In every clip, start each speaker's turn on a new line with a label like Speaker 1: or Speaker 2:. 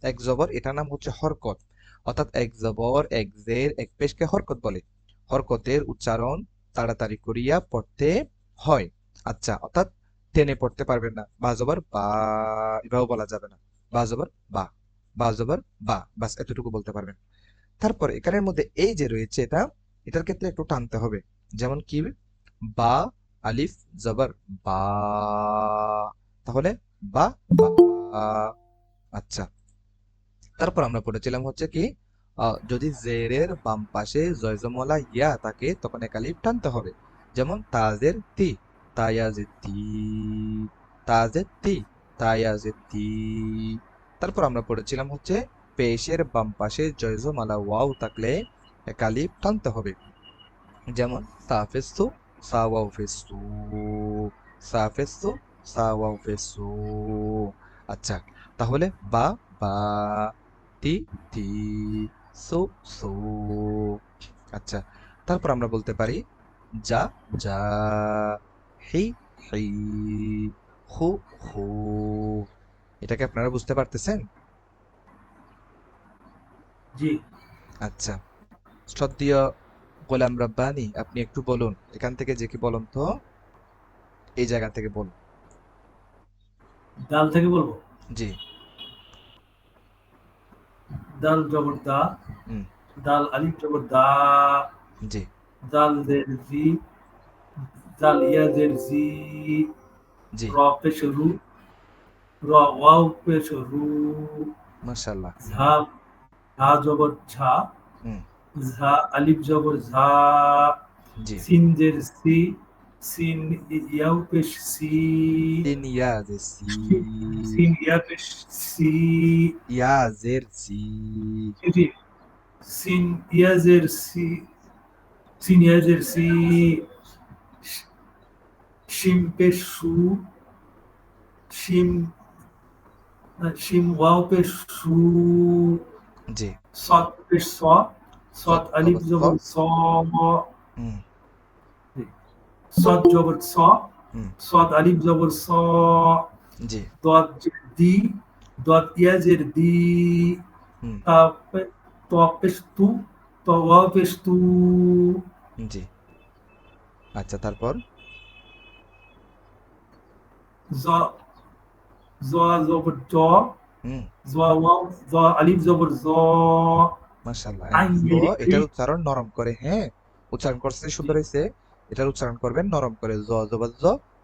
Speaker 1: এক জবর, এটার নাম হচ্ছে হরকত। অর্থাৎ এক জবর এক জের এক পেশকে হরকত বলে। হরকতের উচ্চারণ তাড়াতাড়ি করিয়া পড়তে হয়। আচ্ছা, অর্থাৎ টেনে পড়তে পারবেন না। বা জবর বা, এভাবে বলা যাবে না। বা জবর বা, বা জবর বা, বাস এতটুকু বলতে পারবেন। তারপরে এখানের মধ্যে এই যে রয়েছে এটা, এটার ক্ষেত্রে একটু টানতে হবে। যেমন কি, বা আলিফ জবর বা, তাহলে বা বা। আচ্ছা, তারপর আমরা পড়েছিলাম হচ্ছে কি, যদি জেরের বাম পাশে জয়জমলা ইয়া থাকে তখন এক আলিফ টানতে হবে। যেমন তাজের তি, তায়াজের তি, তাজের তি, তায়াজের তি। তারপর আমরা পড়েছিলাম হচ্ছে পেশের বাম পাশে জয়জমালা ওয়াও থাকলে এক আলিফ টানতে হবে। যেমন সাফেসু, সাওয়াও ফেসু, সাফেসু, সাওয়াও ফেসু। আচ্ছা, তাহলে বা বা, তি তি, সু সু। আচ্ছা, তারপর আমরা বলতে পারি যা যা, হি হি, হু হু। এটাকে আপনারা বুঝতে পারতেছেন?
Speaker 2: জি।
Speaker 1: আচ্ছা, শ্রদ্ধেয় গোলাম রব্বানি, আপনি একটু বলুন এখান থেকে, যে কি বলুন তো, এই জায়গা থেকে বলুন।
Speaker 2: দাল থেকে বলবো।
Speaker 1: জি।
Speaker 2: দাল জবর দা,
Speaker 1: হুম।
Speaker 2: দাল আলিফ জবর দা,
Speaker 1: জি।
Speaker 2: দাল জের জি, দাল ইয়া জের জি,
Speaker 1: জি।
Speaker 2: র পেশ রু, র ওয়াও পেশ রু,
Speaker 1: মাশাআল্লাহ।
Speaker 2: ঝা, ঝা জবর ঝা,
Speaker 1: হুম।
Speaker 2: ঝা আলিফ জবর ঝা,
Speaker 1: জি।
Speaker 2: সিন জের সি, সিন ইয়াও পেশ সি,
Speaker 1: সিন ইয়া যে সি,
Speaker 2: সিন ইয়া পেশ সি,
Speaker 1: ইয়া জের সি।
Speaker 2: জি, সিন ইয়াজের সি, সিন ইয়াজের সি, শিম পেশ সু, শিম, শিম ওয়াও পেশ সু,
Speaker 1: জি।
Speaker 2: সৎ পেশ স, সৎ
Speaker 1: সৎ
Speaker 2: আলিফ
Speaker 1: জবর স।
Speaker 2: জবর স,
Speaker 1: হুম।
Speaker 2: সৎ জবর স,
Speaker 1: হুম।
Speaker 2: সৎ আলিফ জবর স,
Speaker 1: জি।
Speaker 2: দত দি, দত ইয়াজের দি,
Speaker 1: হুম।
Speaker 2: তা ত পেশ তু, ত ওয়াও পেশ তু,
Speaker 1: জি। আচ্ছা, তারপর?
Speaker 2: জ, জ জবর জ,
Speaker 1: হুম।
Speaker 2: জ ওয়াও, জ আলিফ জবর জ,
Speaker 1: মাশাআল্লাহ।
Speaker 2: আইন
Speaker 1: জ,
Speaker 2: জের ই,
Speaker 1: এটার উচ্চারণ নরম করে, হ্যাঁ? উচ্চারণ করতে
Speaker 2: জি,
Speaker 1: সুন্দর হয়েছে। এটার উচ্চারণ করবেন নরম করে। জ জবর জ,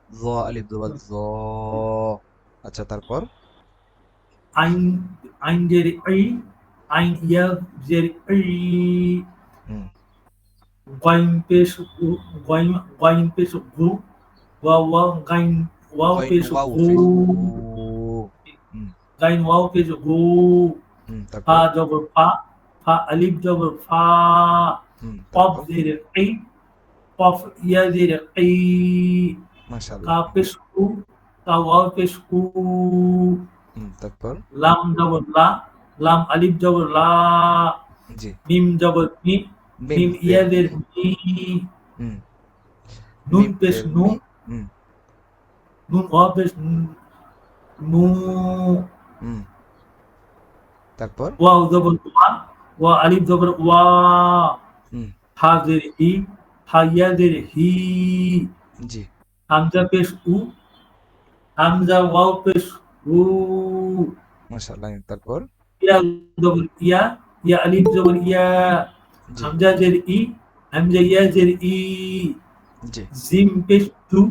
Speaker 1: জ আলিফ জবর জ। আচ্ছা, তারপর?
Speaker 2: আইন, আইন জের ই, আইন ইয়া জের ই,
Speaker 1: হুম।
Speaker 2: গইন পেশ উ, গইন, গইন পেশ গু, ওয়া ওয়া গাইন ওয়াও
Speaker 1: গইন
Speaker 2: পেশ
Speaker 1: ওয়াও
Speaker 2: গু,
Speaker 1: ফেস গু। হুম।
Speaker 2: গাইন ওয়াও পেশ গু,
Speaker 1: হুম,
Speaker 2: ফা
Speaker 1: তারপর?
Speaker 2: জবর ফা, ফা আলিফ জবর ফা,
Speaker 1: হুম,
Speaker 2: কফ
Speaker 1: তারপর?
Speaker 2: জের ই, কফ ইয়া জের ই, কা
Speaker 1: মাশাআল্লাহ।
Speaker 2: পেশ কু, কা ওয়াও পেশ কু,
Speaker 1: হুম, তারপর?
Speaker 2: লাম জবর লা, লাম আলিফ জবর লা,
Speaker 1: জি।
Speaker 2: মিম জবর মি,
Speaker 1: মিম
Speaker 2: মিম
Speaker 1: জের
Speaker 2: ইয়াদের
Speaker 1: মি।
Speaker 2: মি,
Speaker 1: হুম।
Speaker 2: নুন
Speaker 1: মিম
Speaker 2: পেশ
Speaker 1: জের
Speaker 2: নু,
Speaker 1: মি। হুম।
Speaker 2: নুন ওয়া পেশ নু,
Speaker 1: হুম, তারপর?
Speaker 2: ওয়াও জবর ওয়া, ওয়া আলিফ জবর ওয়া,
Speaker 1: হুম।
Speaker 2: হা জের হি, হা ইয়াদের হি,
Speaker 1: জি।
Speaker 2: হামজা পেশ উ, হামজা ওয়াও পেশ উ,
Speaker 1: মাশাআল্লাহ, তারপর?
Speaker 2: ইয়া জবর ইয়া, ইয়া আলিফ জবর ইয়া,
Speaker 1: জি।
Speaker 2: হামজা জের ই, হামজা ইয়া জের ই,
Speaker 1: জি।
Speaker 2: জিম পেশ জু,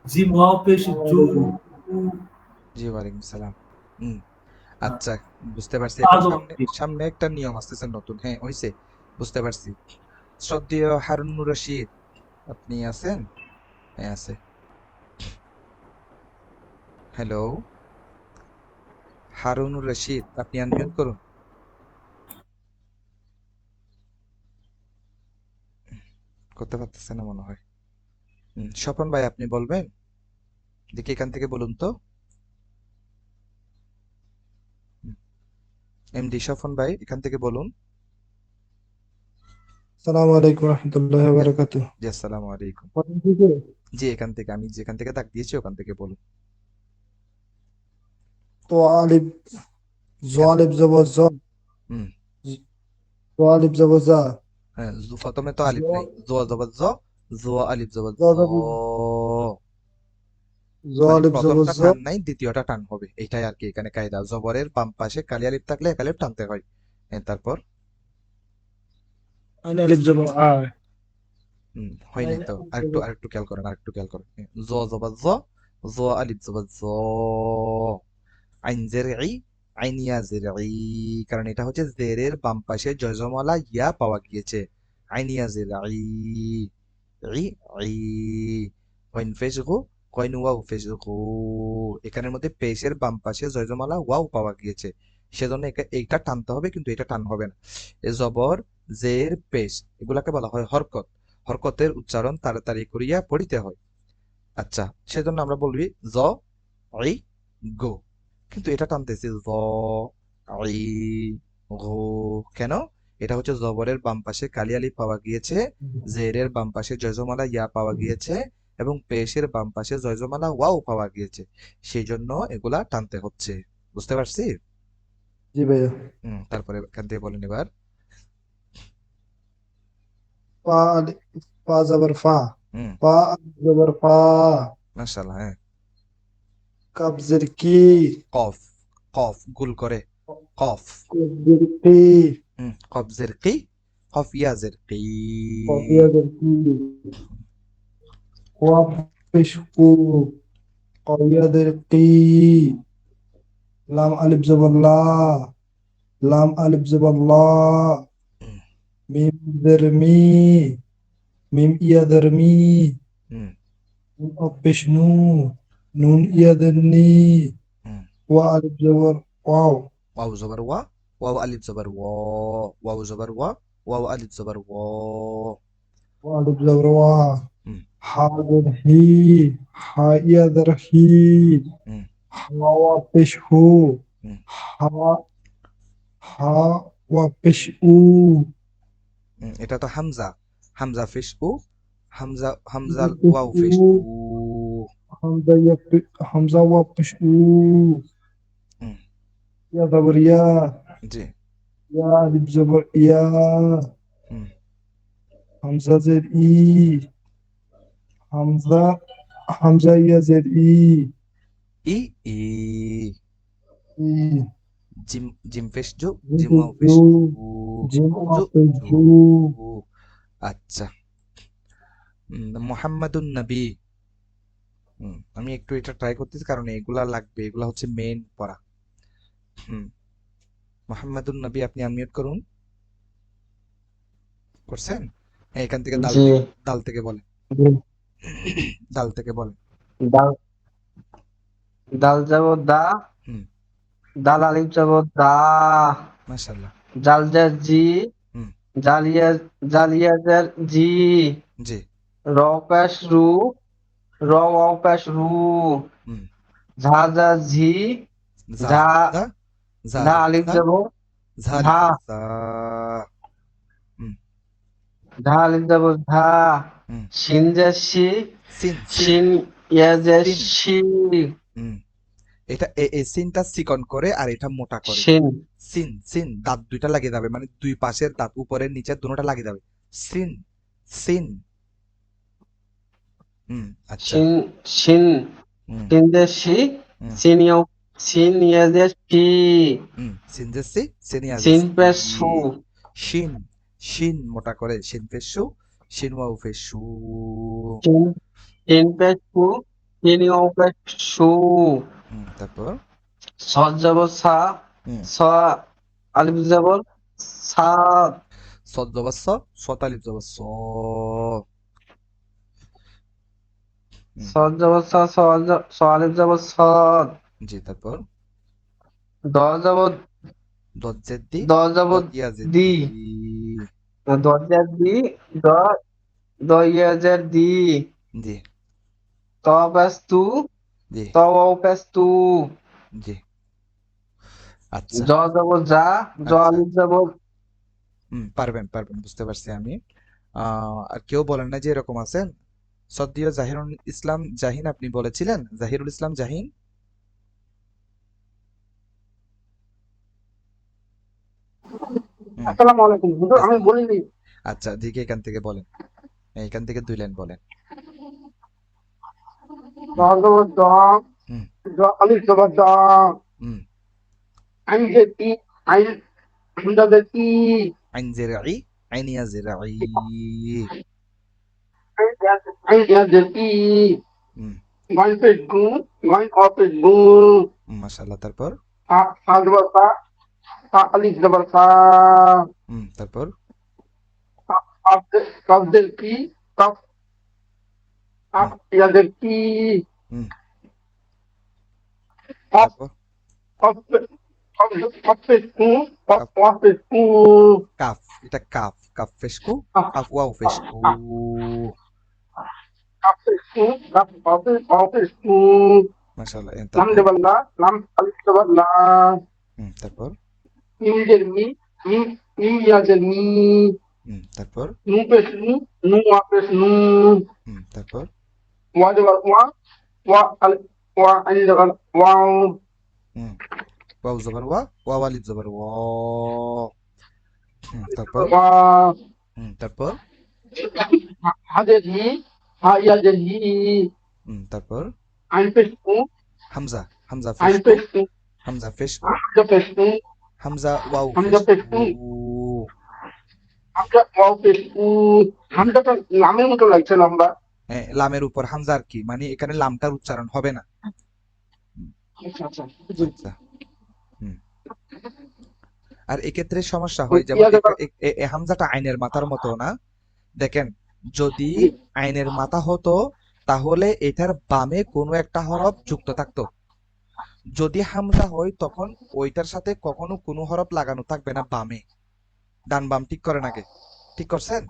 Speaker 2: জিম ওয়াও পেশ জু,
Speaker 1: জি, ওয়ালাইকুম সালাম। হুম। আচ্ছা, বুঝতে পারছি।
Speaker 2: তা
Speaker 1: এখন
Speaker 2: জবর
Speaker 1: সামনে
Speaker 2: জি।
Speaker 1: সামনে একটা নিয়ম আসতেছে নতুন, হ্যাঁ হইছে, বুঝতে পারছি। শ্রদ্ধেয় হারুনুর রশিদ, আপনি আছেন? হ্যাঁ, আছে। হ্যালো, হারুনুর রশিদ, আপনি আনমিউট করুন। করতে পারতেছেন না মনে হয়। স্বপন ভাই, আপনি বলবেন? দেখি এখান থেকে বলুন তো। এমডি স্বপন ভাই, এখান থেকে বলুন।
Speaker 3: সালাম আলাইকুম রহমতুল্লাহ
Speaker 1: জি।
Speaker 3: বারাকাতু।
Speaker 1: জি, আসসালামু আলাইকুম। জি, এখান থেকে, আমি যেখান থেকে ডাক দিয়েছি ওখান থেকে বলুন।
Speaker 3: তো আলিফ জ
Speaker 1: কেন?
Speaker 3: আলিফ জবর জ,
Speaker 1: হুম
Speaker 3: জ আলিফ জবর জা,
Speaker 1: হ্যাঁ, প্রথমে তো
Speaker 3: জ
Speaker 1: আলিফ নাই, জ জবর জ, জ আলিফ জবর
Speaker 3: জ
Speaker 1: জ,
Speaker 3: জবর জ
Speaker 1: মানে
Speaker 3: আলিফ জবর
Speaker 1: প্রথমটা
Speaker 3: জ,
Speaker 1: টান নাই, দ্বিতীয়টা টান হবে, এইটাই আর কি এখানে কায়দা। জবরের বাম পাশে কালি আলিফ থাকলে এক আলিফ টানতে হয়। তারপর
Speaker 3: আইন আলিফ জবর আ,
Speaker 1: হয় নাই
Speaker 3: আইন
Speaker 1: তো,
Speaker 3: আলিফ
Speaker 1: আরেকটু
Speaker 3: জবর
Speaker 1: আরেকটু খেয়াল করেন, আরেকটু খেয়াল করেন। জ জবর জ, জ আলিফ জবর জ, আইন জের ই, আইন ইয়া জের ই, কারণ এটা হচ্ছে জেরের বাম পাশে জয়জমালা ইয়া পাওয়া গিয়েছে। আইন ইয়া জের ই, ই, ই, ওয়াইন ফেস গো, কয়ন ওয়াও ফেস গো, এখানের মধ্যে পেশের বাম পাশে জয়জমালা ওয়াও পাওয়া গিয়েছে, সেজন্য এইটা টানতে হবে, কিন্তু এটা টান হবে না। এ জবর, জের, পেশ, এগুলাকে বলা হয় হরকত। হরকতের উচ্চারণ তাড়াতাড়ি করিয়া পড়িতে হয়। আচ্ছা, সেজন্য আমরা বলবি জ, ই, গো, কিন্তু এটা টানতেছি জ, ই, গো, কেন? এটা হচ্ছে জবরের বাম পাশে কালি আলিফ পাওয়া গিয়েছে, জেরের বাম পাশে জয়জমালা ইয়া পাওয়া গিয়েছে, এবং পেশের বাম পাশে জয়জমালা ওয়াও পাওয়া গিয়েছে, সেই জন্য এগুলা টানতে হচ্ছে। বুঝতে পারছি?
Speaker 3: জি ভাইয়া।
Speaker 1: তারপরে এখান থেকে বলেন এবার।
Speaker 3: ফা আলিফ, ফা জবর ফা,
Speaker 1: হুম
Speaker 3: ফা আলিফ জবর ফা,
Speaker 1: মাশাআল্লাহ, হ্যাঁ।
Speaker 3: কাব জের কি,
Speaker 1: কফ, কফ গুল করে, কফ।
Speaker 3: কফ জের কি,
Speaker 1: কফ জের কি, কফ ইয়া জের কি,
Speaker 3: কফ ইয়া জের কি, ওয়াব পেশ কু, কফ ইয়া জের কি, লাম আলিফ জবর লা, লাম আলিফ জবর লা,
Speaker 1: হুম
Speaker 3: মিম জের মি, মিম ইয়া জের মি,
Speaker 1: হুম
Speaker 3: নুন অফ পেশ নু, নুন ইয়া জের নি,
Speaker 1: হুম
Speaker 3: ওয়া আলিফ জবর ওয়াও,
Speaker 1: ওয়াও জবর ওয়া, ওয়াও আলিফ জবর ও, ওয়াও জবর ওয়া, ওয়াও আলিফ জবর ও।
Speaker 3: ওয়া আলিফ জবর ওয়া,
Speaker 1: হুম
Speaker 3: হা জের হি, হা ইয়া জের হি,
Speaker 1: হুম
Speaker 3: হা ওয়া পেশ হু,
Speaker 1: হুম
Speaker 3: হা, হা ওয়া পেশ উ,
Speaker 1: এটা তো হামজা, হামজা ফিস উ, হামজা, হামজা
Speaker 3: হামজা পেশ
Speaker 1: ওয়াও
Speaker 3: উ,
Speaker 1: ফিস উ।
Speaker 3: হামজা ইয়া হামজা ওয়া পেশ উ,
Speaker 1: হুম,
Speaker 3: ইয়া জবর ইয়া,
Speaker 1: জি।
Speaker 3: ইয়া আলিফ জবর ইয়া,
Speaker 1: হুম
Speaker 3: হামজা জের ই, হামজা, হামজা ইয়া জের ই,
Speaker 1: ই, ই,
Speaker 3: ই,
Speaker 1: জিম, জিম ফিস জু,
Speaker 3: জিম
Speaker 1: জিম
Speaker 3: পেশ
Speaker 1: ওয়াও
Speaker 3: জু,
Speaker 1: ফিস উ,
Speaker 3: জিম ওয়া
Speaker 1: জু,
Speaker 3: পেশ
Speaker 1: জু।
Speaker 3: জু,
Speaker 1: আচ্ছা, মোহাম্মদুন নবী। আমি একটু এটা ট্রাই করতেছি, কারণ এগুলা লাগবে, এগুলা হচ্ছে মেইন পড়া। হুম মোহাম্মদুন নবী, আপনি আনমিউট করুন। করছেন? হ্যাঁ, এখান থেকে দাল
Speaker 4: জি।
Speaker 1: থেকে, দাল থেকে বলেন। দাল থেকে বলেন।
Speaker 4: দাল, দাল যাব দা,
Speaker 1: হুম
Speaker 4: দাল আলিফ যাব দা,
Speaker 1: মাশাআল্লাহ।
Speaker 4: জাল জার জি,
Speaker 1: হুম
Speaker 4: জালিয়া, জালিয়া জার জি,
Speaker 1: জি।
Speaker 4: র পেশ রু, র ওয়াও পেশ রু,
Speaker 1: হুম
Speaker 4: ঝা যা ঝি,
Speaker 1: যা
Speaker 4: ঝা,
Speaker 1: জবর যা, যা
Speaker 4: ঝা
Speaker 1: জবর
Speaker 4: আলিফ
Speaker 1: যা,
Speaker 4: যাব
Speaker 1: ঝা আলিফ
Speaker 4: ঝা,
Speaker 1: জবর যা। হুম
Speaker 4: ঝা আলিফ যাব ঝা,
Speaker 1: হুম
Speaker 4: শিন যা শি,
Speaker 1: সিন, সিন,
Speaker 4: শিন ইয়া যা
Speaker 1: সিন।
Speaker 4: শি,
Speaker 1: হুম এটা এই সিনটা চিকন করে আর এটা মোটা করে।
Speaker 4: শিন,
Speaker 1: সিন, সিন, দাঁত দুইটা লাগিয়ে যাবে, মানে দুই পাশের দাঁত উপরের নিচের দুটোটা লাগিয়ে যাবে। সিন, সিন। আচ্ছা।
Speaker 4: শিন, শিন,
Speaker 1: হুম
Speaker 4: শিন যা শি,
Speaker 1: হুম
Speaker 4: শিন ইয়া, শিন ইয়া যা শি,
Speaker 1: সিন যে সি, সিন ইয়া যে
Speaker 4: শিন
Speaker 1: সি।
Speaker 4: পেশ সু,
Speaker 1: শিন, শিন মোটা করে, শিন ফেসু, শিন ওয়াও ফেসু।
Speaker 4: শিন, শিন পেশ সু, শিন ইয়া পেশ সু,
Speaker 1: তারপর
Speaker 4: সদ যাব সা,
Speaker 1: হুম
Speaker 4: স আলিফ যাব সা,
Speaker 1: সদ জবর স, সত আলিফ জবর স। হুম
Speaker 4: সদ যাব সা, স আলিফ যাব সদ,
Speaker 1: জি। তারপর
Speaker 4: দ যাব,
Speaker 1: দত জেদ দি,
Speaker 4: দ যাব
Speaker 1: দত ইয়া জেদ
Speaker 4: দি,
Speaker 1: দি।
Speaker 4: দরজার দি, দ, দ ইয়াজের দি,
Speaker 1: জি
Speaker 4: ত পেশ তু,
Speaker 1: জি
Speaker 4: ত ওয়াও পেশ তু,
Speaker 1: জি। আচ্ছা
Speaker 4: জ যাব যা, জ
Speaker 1: আচ্ছা
Speaker 4: আলিফ যাব,
Speaker 1: পারবেন পারবেন, বুঝতে পারছি আমি। আর কেউ বলেন না যে এরকম আছেন? সদ্দীয় জাহিরুল ইসলাম জাহিন, আপনি বলেছিলেন জাহিরুল ইসলাম জাহিন।
Speaker 4: আসসালামু আলাইকুম হুজুর, আমি বলিনি।
Speaker 1: আচ্ছা দিকে এখান থেকে বলেন, এখান থেকে 2 লাইন বলেন। হুম
Speaker 4: দ
Speaker 1: হুম
Speaker 4: আলিফ জবর দ,
Speaker 1: হুম
Speaker 4: আইন জের ই, আইন হামজা জের ই,
Speaker 1: আইন জেরাই, আইন ইয়া জেরাই।
Speaker 4: আইন ইয়া জের ই,
Speaker 1: হুম
Speaker 4: গইন পেশ গু, গইন অ পেশ গু,
Speaker 1: মাশাআল্লাহ। তারপর
Speaker 4: সা জবর সা, সা আলিফ জবর সা,
Speaker 1: তারপর
Speaker 4: কফ জের কি, কফ
Speaker 1: হুম
Speaker 4: ইয়া জের কি,
Speaker 1: হুম
Speaker 4: কফ
Speaker 1: তারপর
Speaker 4: কফ কফ কফ পেশ কু, কফ
Speaker 1: কাফ,
Speaker 4: ওয়া পেশ কু,
Speaker 1: কাফ, এটা কাফ, কাফ ফেশকু,
Speaker 4: কফ
Speaker 1: কাফ ওয়াও ফেশকু।
Speaker 4: কফ পেশ কু, কফ অ পেশ কু,
Speaker 1: মাশাআল্লাহ।
Speaker 4: লাম
Speaker 1: তারপর
Speaker 4: জবর লা, লাম আলিফ জবর লা,
Speaker 1: তারপর
Speaker 4: মিম জের মি, মিম মিম ইয়া জের মি,
Speaker 1: তারপর
Speaker 4: নু পেশ নু, নু ওয়া পেশ নু,
Speaker 1: তারপর
Speaker 4: ওয়া জবর ওয়া, ওয়া আলিফ ওয়া আইন জবর ওয়াও,
Speaker 1: হুম ওয়াও জবর ওয়া, ওয়া আলিফ জবর ওয়া। তারপর
Speaker 4: ওয়া
Speaker 1: তারপর
Speaker 4: হা জের হি, হা ইয়া জের হি,
Speaker 1: তারপর
Speaker 4: আইন পেশ কু,
Speaker 1: হামজা, হামজা
Speaker 4: আইন
Speaker 1: ফেশকু,
Speaker 4: পেশ কু,
Speaker 1: হামজা ফেশকু,
Speaker 4: হামজা পেশ কু,
Speaker 1: হামজা ওয়াও
Speaker 4: হামজা পেশ
Speaker 1: ফেশকু।
Speaker 4: কু, হামজা ওয়াও পেশ কু, হামজাটা লামের মতো লাগছে লম্বা।
Speaker 1: হ্যাঁ, লামের উপর হামজার কি মানে এখানে লামটার উচ্চারণ হবে না। হুম,
Speaker 4: আচ্ছা আচ্ছা
Speaker 1: আচ্ছা। হুম আর এক্ষেত্রে সমস্যা
Speaker 4: ওই
Speaker 1: হয় যেমন
Speaker 4: ইয়া জবর
Speaker 1: এ হামজাটা আইনের মাথার মতো না। দেখেন, যদি আইনের মাথা হতো তাহলে এটার বামে কোনো একটা হরফ যুক্ত থাকতো। যদি হামজা হয় তখন ওইটার সাথে কখনো কোনো হরফ লাগানো থাকবে না বামে। ডান বাম ঠিক করেন আগে, ঠিক করছেন?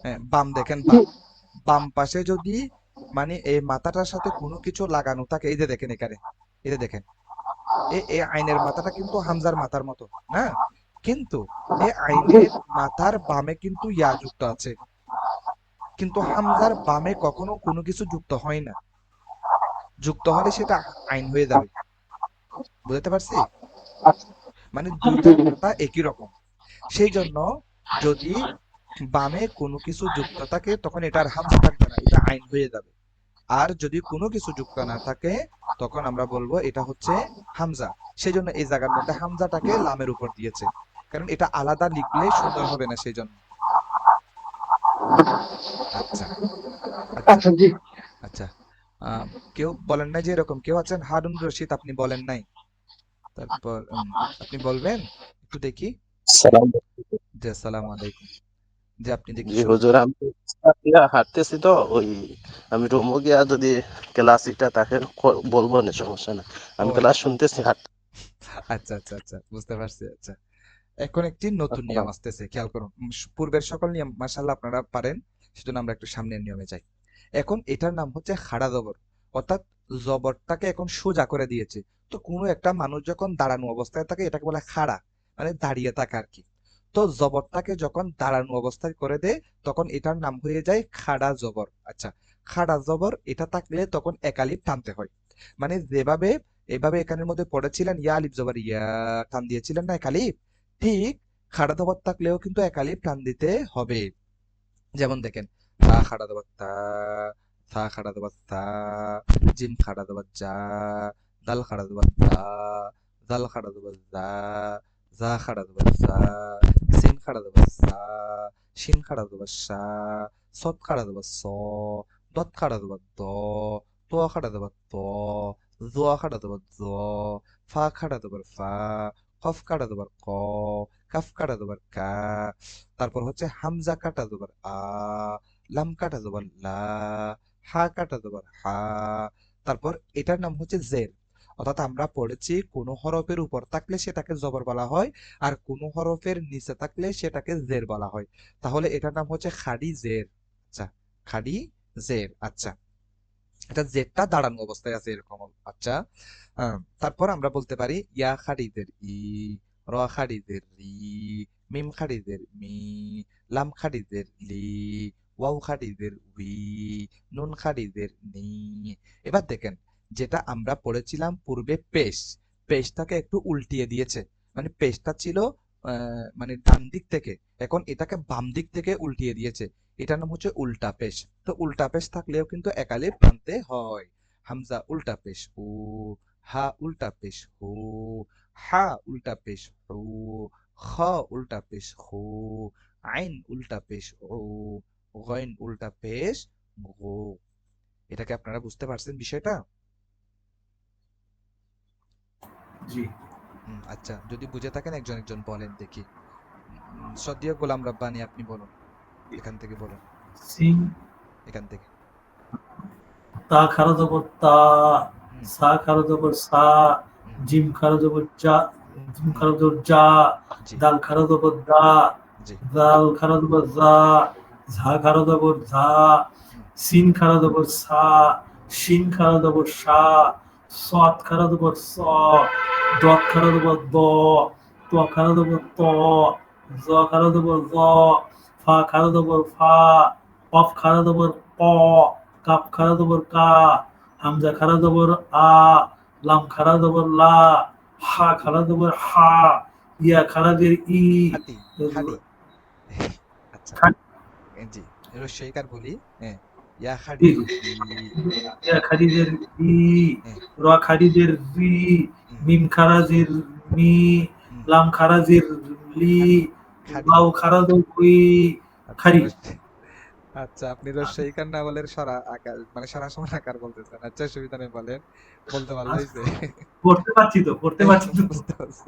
Speaker 1: হ্যাঁ, বাম দেখেন, বাম বাম পাশে যদি মানে এই মাথাটার সাথে কোনো কিছু লাগানো থাকে, এই যে দেখেন এখানে, এই যে দেখেন, এ আইনের মাথাটা কিন্তু হামজার মাথার মতো না, কিন্তু এ আইনের মাথার বামে কিন্তু ইয়া যুক্ত আছে, কিন্তু হামজার বামে কখনো কোনো কিছু যুক্ত হয় না। যুক্ত হলে সেটা আইন হয়ে যাবে। বুঝতে পারছি?
Speaker 4: আচ্ছা
Speaker 1: মানে দুইটার মাথা একই রকম। সেই জন্য যদি বামে কোনো কিছু যুক্ত থাকে তখন এটা আর হামজা থাকবে না, এটা আইন হয়ে যাবে। আর যদি কোনো কিছু যুক্ত না থাকে তখন আমরা বলবো এটা হচ্ছে হামজা। সেজন্য এই জায়গার মধ্যে হামজাটাকে লামের উপর দিয়েছে, কারণ এটা আলাদা লিখলে সুন্দর হবে না সেই জন্য। আচ্ছা আচ্ছা
Speaker 4: আচ্ছা জি।
Speaker 1: আচ্ছা। আহ, কেউ বলেন নাই যে এরকম কেউ আছেন? হারুন রশিদ, আপনি বলেন নাই। তারপর আপনি বলবেন একটু দেখি।
Speaker 5: সালাম।
Speaker 1: জি আসসালামু আলাইকুম। যে আপনি দেখি
Speaker 5: জি
Speaker 1: শুরু
Speaker 5: হুজুর,
Speaker 1: করেন।
Speaker 5: আমি রাস্তা দিয়া হাঁটতেছি তো ওই, আমি রুমও গিয়া যদি ক্লাস এটা তাকে বলবো না, সমস্যা না।
Speaker 1: ও
Speaker 5: আমি ক্লাস শুনতেছি হাঁট।
Speaker 1: আচ্ছা আচ্ছা আচ্ছা, বুঝতে পারছি। আচ্ছা, এখন একটি নতুন নিয়ম
Speaker 5: আসসালাম।
Speaker 1: আসতেছে, খেয়াল করুন। পূর্বের সকল নিয়ম মাশাআল্লাহ আপনারা পারেন, সেজন্য আমরা একটু সামনের নিয়মে যাই। এখন এটার নাম হচ্ছে খাড়া জবর, অর্থাৎ জবরটাকে এখন সোজা করে দিয়েছে। তো কোনো একটা মানুষ যখন দাঁড়ানো অবস্থায় থাকে এটাকে বলে খাড়া, মানে দাঁড়িয়ে থাকা আর কি। তো জবরটাকে যখন দাঁড়ানো অবস্থায় করে দেয় তখন এটার নাম হয়ে যায় খাড়া জবর। আচ্ছা, খাড়া জবর এটা থাকলে তখন একালিপ টানতে হয়। মানে যেভাবে এভাবে এখানের মধ্যে পড়েছিলেন ইয়া আলিফ জবর ইয়া, টান দিয়েছিলেন না একালিপ, ঠিক খাড়া জবর থাকলেও কিন্তু একালিপ টান দিতে হবে। যেমন দেখেন, তা খাড়া দাবার তা, থা খাড়া দাবার তা, জিম খাড়া দাবার যা, দাল খাড়া দাবার দা, জাল খাড়া দাবার যা, যা খাড়া দাবার যা, সিন খাড়া দাবার সা, শিন খাড়া দাবার সা, সৎ খাড়া দাবার স, দত খাড়া দাবার দ, তোয়া খাড়া দাবার ত, জোয়া খাড়া দাবার জ, ফা খাড়া দাবার ফা, কফ খাড়া দাবার ক, কাফ খাড়া দাবার কা। তারপর হচ্ছে হামজা কাটা জবর আ, লাম কাটা জবর লা, হা কাটা জবর হা। তারপর এটার নাম হচ্ছে জের, অর্থাৎ আমরা পড়েছি কোনো হরফের উপর থাকলে সেটাকে জবর বলা হয়, আর কোনো হরফের নিচে থাকলে সেটাকে জের বলা হয়। তাহলে এটার নাম হচ্ছে খাড়ি জের। আচ্ছা, খাড়ি জের। আচ্ছা, এটা জেরটা দাঁড়ানো অবস্থায় আছে এরকম। আচ্ছা, তারপর আমরা বলতে পারি ইয়া খাড়িদের ই, র খাড়িদের রি, মিম খাড়িদের মি, লাম খাড়িদের লি, ওয়াও খাড়িদের উই, নুন খাড়িদের নি। এবার দেখেন, যেটা আমরা পড়েছিলাম পূর্বে পেশ, পেশটাকে একটু উল্টিয়ে দিয়েছে। মানে পেশটা ছিল মানে ডান দিক থেকে, এখন এটাকে বাম দিক থেকে উল্টিয়ে দিয়েছে, এটার নাম হচ্ছে উল্টা পেশ। তো উল্টা পেশ থাকলেও কিন্তু এক আলিফ টানতে হয়। হামজা উল্টা পেশ হু, হা উল্টা পেশ হু, হা উল্টা পেশ হু, খ উল্টা পেশ হু, আইন উল্টা পেশ উ, গইন উল্টা পেশ গু। এটাকে আপনারা বুঝতে পারছেন বিষয়টা?
Speaker 2: জি।
Speaker 1: আচ্ছা, যদি বুঝে থাকেন একজন একজন বলেন দেখি। সদ্দিয়া গোলাম রাব্বানি, আপনি বলুন, এখান থেকে বলুন,
Speaker 2: সিন
Speaker 1: এখান থেকে।
Speaker 2: তা খারা জবর তা,
Speaker 1: হুম
Speaker 2: সা খারা জবর সা,
Speaker 1: হুম
Speaker 2: জিম খারা জবর যা, জিম
Speaker 1: হুম
Speaker 2: খারা জবর যা,
Speaker 1: জি
Speaker 2: দাল খারা জবর দা,
Speaker 1: জি
Speaker 2: দাল খারা জবর যা, ঝা খারা জবর ঝা,
Speaker 1: হুম
Speaker 2: সিন খারা জবর সা, শিন খারা জবর সা, সৎ খারা জবর স, দত খারা জবর দ, ত খারা জবর ত, জ খারা জবর জ, ফা খারা জবর ফা, কফ খারা জবর ক, কাপ খারা জবর কা, হামজা খারা জবর আ, লাম খারা জবর লা, হা খারা জবর হা, ইয়া খারা জের ই,
Speaker 1: হাডি হাডি আচ্ছা, জি, রস্বইকার বলি। হ্যাঁ, ইয়া
Speaker 2: জি,
Speaker 1: হাডিদের ই।
Speaker 2: ইয়া খারিজের ই,
Speaker 1: হ্যাঁ
Speaker 2: র খারিজের রি,
Speaker 1: হুম
Speaker 2: মিম খারাজের মি,
Speaker 1: হুম
Speaker 2: লাম খারাজের লি,
Speaker 1: খাডি খাডি
Speaker 2: ওয়াও খারাজের উই,
Speaker 1: আচ্ছা
Speaker 2: খারি।
Speaker 1: আচ্ছা, আপনি রস্বইকার না বলে সরা আকার, মানে সরা সমান আকার বলতেছেন। আচ্ছা, সুবিধা নেই, বলেন, বলতে ভালো হয়েছে।
Speaker 2: পড়তে পারছি তো, পড়তে পারছি তো।
Speaker 1: বুঝতে পারছি,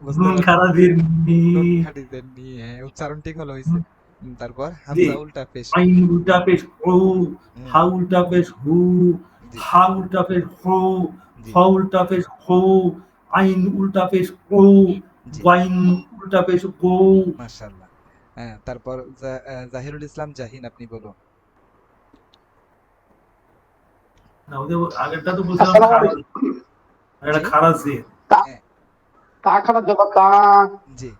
Speaker 1: বুঝতে
Speaker 2: নুন
Speaker 1: পারছি।
Speaker 2: খারাজের নি,
Speaker 1: নুন খাডিদের নি, হ্যাঁ, উচ্চারণ ঠিক হলো, হয়েছে। তারপর
Speaker 2: জি,
Speaker 1: হামজা উল্টা পেশ
Speaker 2: আইন উল্টা পেশ ও,
Speaker 1: হুম
Speaker 2: হা উল্টা পেশ হু,
Speaker 1: জি
Speaker 2: হা উল্টা পেশ হো, হ
Speaker 1: জি
Speaker 2: উল্টা পেশ হো, আইন উল্টা পেশ ও,
Speaker 1: জি
Speaker 2: গাইন উল্টা পেশ গো।
Speaker 1: মাশাআল্লাহ। হ্যাঁ, তারপর জাহিরুল ইসলাম জাহিন, আপনি বলুন।
Speaker 2: না, ওদের আগেরটা তো বলছিলাম
Speaker 4: আসসালামু
Speaker 2: খারাজ,
Speaker 4: আলাইকুম।
Speaker 2: আর এটা
Speaker 1: জি
Speaker 2: খারাজ দিয়ে।
Speaker 4: তা
Speaker 1: হ্যাঁ
Speaker 4: তা খারাপ জবাব তা,
Speaker 1: জি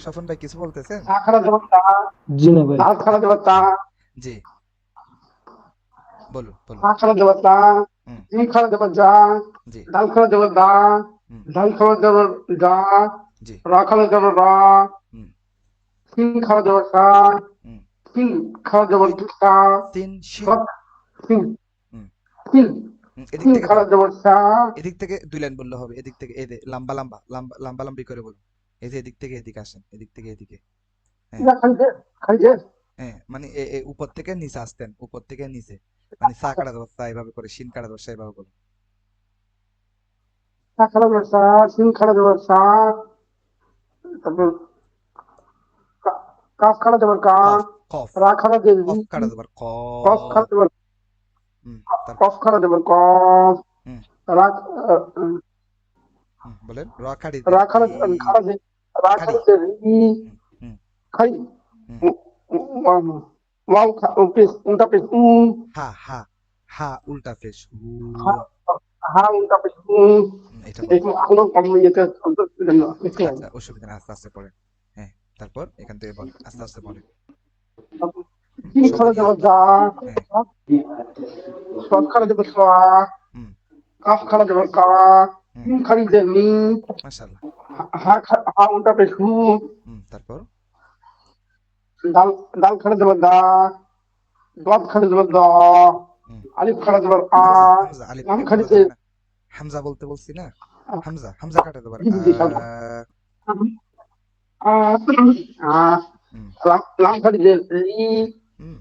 Speaker 1: স্বপন ভাই কিছু বলতেছেন?
Speaker 4: সা খারাপ জবাব তা,
Speaker 3: জি না ভাই।
Speaker 4: দাল খারাপ জবাব তা,
Speaker 1: জি, বলুন বলুন।
Speaker 4: সা খারাপ জবাব তা,
Speaker 1: হুম
Speaker 4: জিম খারাপ জবাব যা,
Speaker 1: জি
Speaker 4: দাল খারাপ জবাব দা,
Speaker 1: হুম
Speaker 4: দাল খারাপ জবাব দা,
Speaker 1: জি
Speaker 4: রা খারাপ জবাব রা,
Speaker 1: হুম
Speaker 4: সিন খারাপ জবাব সা,
Speaker 1: হুম
Speaker 4: সিন খারাপ জবাব
Speaker 1: তিন
Speaker 4: সা,
Speaker 1: তিন শিন
Speaker 4: সৎ সিন,
Speaker 1: হুম
Speaker 4: সিন,
Speaker 1: এদিক
Speaker 4: সিন
Speaker 1: থেকে
Speaker 4: খারাপ
Speaker 1: বলেন,
Speaker 4: জবাব সা,
Speaker 1: এদিক থেকে দুই লাইন বললে হবে, এদিক থেকে এই যে লম্বা লম্বা লম্বা লম্বা লম্বি করে বলুন। এই যে এদিক থেকে এদিকে আসেন, এদিক থেকে এদিকে। হ্যাঁ
Speaker 4: ইয়া খারিজে, খারিজে,
Speaker 1: হ্যাঁ, মানে উপর থেকে নিচে আসতেন, উপর থেকে নিচে, মানে সা কাটা দেবো সা এভাবে করে, শিন কাটা দেবো সা এভাবে বলুন।
Speaker 4: সা খারাপ জবাব সা, সিন খারাপ জবাব সা, তারপর কা- কাফ খারাপ জবাব কা,
Speaker 1: কফ কফ
Speaker 4: রা খারাপ জবাব রি,
Speaker 1: কফ কাটা দেবার ক।
Speaker 4: কফ খারাপ জবাব
Speaker 1: তারপর
Speaker 4: কফ খারাপ জবাব কফ,
Speaker 1: হুম
Speaker 4: রা
Speaker 1: বলেন, র খাড়িদের
Speaker 4: রা
Speaker 1: ই,
Speaker 4: খারাপ খারাপ রা
Speaker 1: খাড়ি
Speaker 4: খারাপ রি,
Speaker 1: হুম হুম
Speaker 4: খারি,
Speaker 1: হুম
Speaker 4: ওয়াও পেশ উল্টা পেশ উ,
Speaker 1: হা হা হা উল্টা ফেস হু।
Speaker 4: হা হা উল্টা পেশ উ,
Speaker 1: এটা বলেন।
Speaker 4: একটু আলো কম ইয়েতে একটু
Speaker 1: আচ্ছা, অসুবিধা নেই, আস্তে আস্তে পড়েন। হ্যাঁ, তারপর এখান থেকে বলেন, আস্তে আস্তে বলেন।
Speaker 4: সিন খারাপ
Speaker 1: সবাই
Speaker 4: জবাব যা,
Speaker 1: হ্যাঁ
Speaker 4: সৎ খারাপ জবাব সা,
Speaker 1: হুম
Speaker 4: কাফ খারাপ জবাব কা,
Speaker 1: হুম
Speaker 4: মিম খারিজে মি,
Speaker 1: মাশাআল্লাহ।
Speaker 4: হা উল্টা পেশ হু,
Speaker 1: তারপর
Speaker 4: দাল দাল খারাপ জবাব দা, দদ খারাপ জবাব দ,
Speaker 1: হুম
Speaker 4: আলিফ খারাপ জবাব আ,
Speaker 1: হামজা হামজা আলিফ
Speaker 4: লাম
Speaker 1: বলা
Speaker 4: খারিজে
Speaker 1: যাবে না, হামজা বলতে বলছি না, হামজা হামজা কাটা দেবার
Speaker 4: জি জি সব
Speaker 1: হুম
Speaker 4: লাম খারিজে লি,
Speaker 1: হুম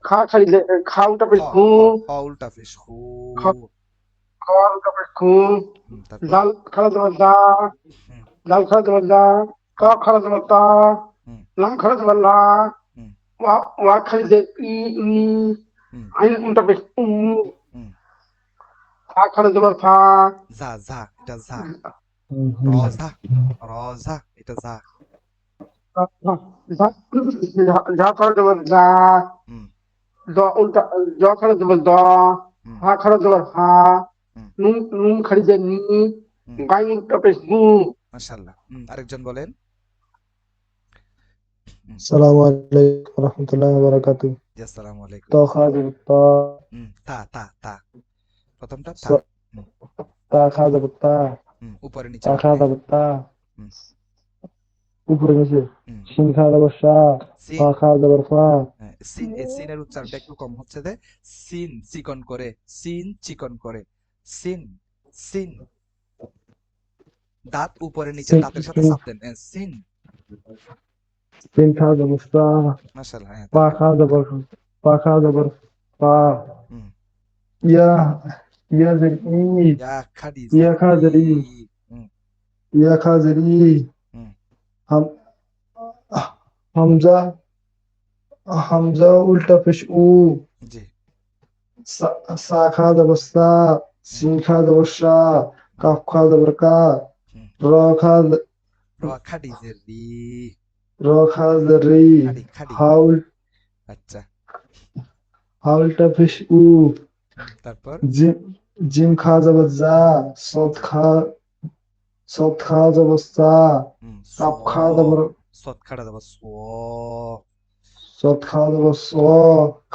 Speaker 4: খা খারিজে খা উল্টা
Speaker 1: খ
Speaker 4: পেশ খু,
Speaker 1: খ খ উল্টা ফেস হু।
Speaker 4: খাওয়া উল্টা পেশ খু,
Speaker 1: তারপর
Speaker 4: দাল খারাপ জবাব দা,
Speaker 1: হুম
Speaker 4: দাল খারাপ জবাব দা,
Speaker 1: হুম
Speaker 4: কাফ খারাপ জবাব তা,
Speaker 1: হুম
Speaker 4: লাম খারাপ জবাব লা,
Speaker 1: হুম
Speaker 4: ওয়া খারিজে ই ই,
Speaker 1: হুম
Speaker 4: আইন উল্টা পেশ উ,
Speaker 1: হুম
Speaker 4: ফা খারাপ জবাব ফা,
Speaker 1: যা যা এটা যা,
Speaker 3: হুম
Speaker 1: র
Speaker 3: হুম
Speaker 1: যা, র যা এটা যা।
Speaker 4: ঝা খারাপ জবাব যা,
Speaker 1: হুম
Speaker 4: দ উল্টা জ খারাপ জবাব দ,
Speaker 1: হুম
Speaker 4: হা খারাপ জবাব হা,
Speaker 1: হুম
Speaker 4: নুন নুন খারিজে নি,
Speaker 1: হুম
Speaker 4: গাইন উল্টা পেশ গু,
Speaker 1: মাশাআল্লাহ। আরেকজন বলেন। হুম
Speaker 3: আসসালামু আলাইকুম ওয়া রাহমাতুল্লাহি ওয়া বারাকাতুহু।
Speaker 1: জি, আসসালামু আলাইকুম।
Speaker 3: তা খারাপ তা,
Speaker 1: তা তা তা প্রথমটা তা।
Speaker 3: স-
Speaker 1: হুম
Speaker 3: তা খারাপ তা,
Speaker 1: উপরে নিচে
Speaker 3: তা
Speaker 1: হবে, হ্যাঁ
Speaker 3: খারাপ তা,
Speaker 1: হুম
Speaker 3: উপরে গেছে
Speaker 1: হুম
Speaker 3: শিন খাড়া দেবর সা
Speaker 1: সিন
Speaker 3: ফা খাড়া দেবর ফা
Speaker 1: হ্যাঁ, সিনের উচ্চারণটা একটু কম হচ্ছে যে সিন চিকন করে, সিন চিকন করে, সিন সিন দাঁত উপরে নিচে
Speaker 3: সিন
Speaker 1: দাঁতের সাথে
Speaker 3: সিন
Speaker 1: চাপ দেন সিন।
Speaker 3: সিন খাড়া দেবর সা
Speaker 1: মাশাআল্লাহ, হ্যাঁ
Speaker 3: ফা
Speaker 1: তারপর
Speaker 3: খাড়া দেবর ফা খাড়া দেবর ফা
Speaker 1: হুম
Speaker 3: ইয়া ইয়া জের ই
Speaker 1: ইয়া খাদি
Speaker 3: ইয়া
Speaker 1: জের
Speaker 3: খা
Speaker 1: ই
Speaker 3: জের ই
Speaker 1: হুম
Speaker 3: ইয়া খা জের ই
Speaker 1: হুম
Speaker 3: হাম হামজা হামজা উল্টা পেশ উ
Speaker 1: জি
Speaker 3: সা সা খা দেবর সা
Speaker 1: হুম
Speaker 3: শিন খা দেবর সা
Speaker 1: হুম
Speaker 3: কাফ খা দেবর কা
Speaker 1: হুম
Speaker 3: র খা
Speaker 1: র খাদি জের রি
Speaker 3: র খা জের রি
Speaker 1: খাদি খাদি
Speaker 3: হাউল
Speaker 1: আচ্ছা
Speaker 3: হাউলটা পেশ উ
Speaker 1: তারপর
Speaker 3: জিম জিম খা দেবর যা সদ
Speaker 1: জি
Speaker 3: খা সদ খা দেবর সা
Speaker 1: স
Speaker 3: কাপ খা দেবর
Speaker 1: সৎ খাড়া দেবো স
Speaker 3: সদ খা দেবর স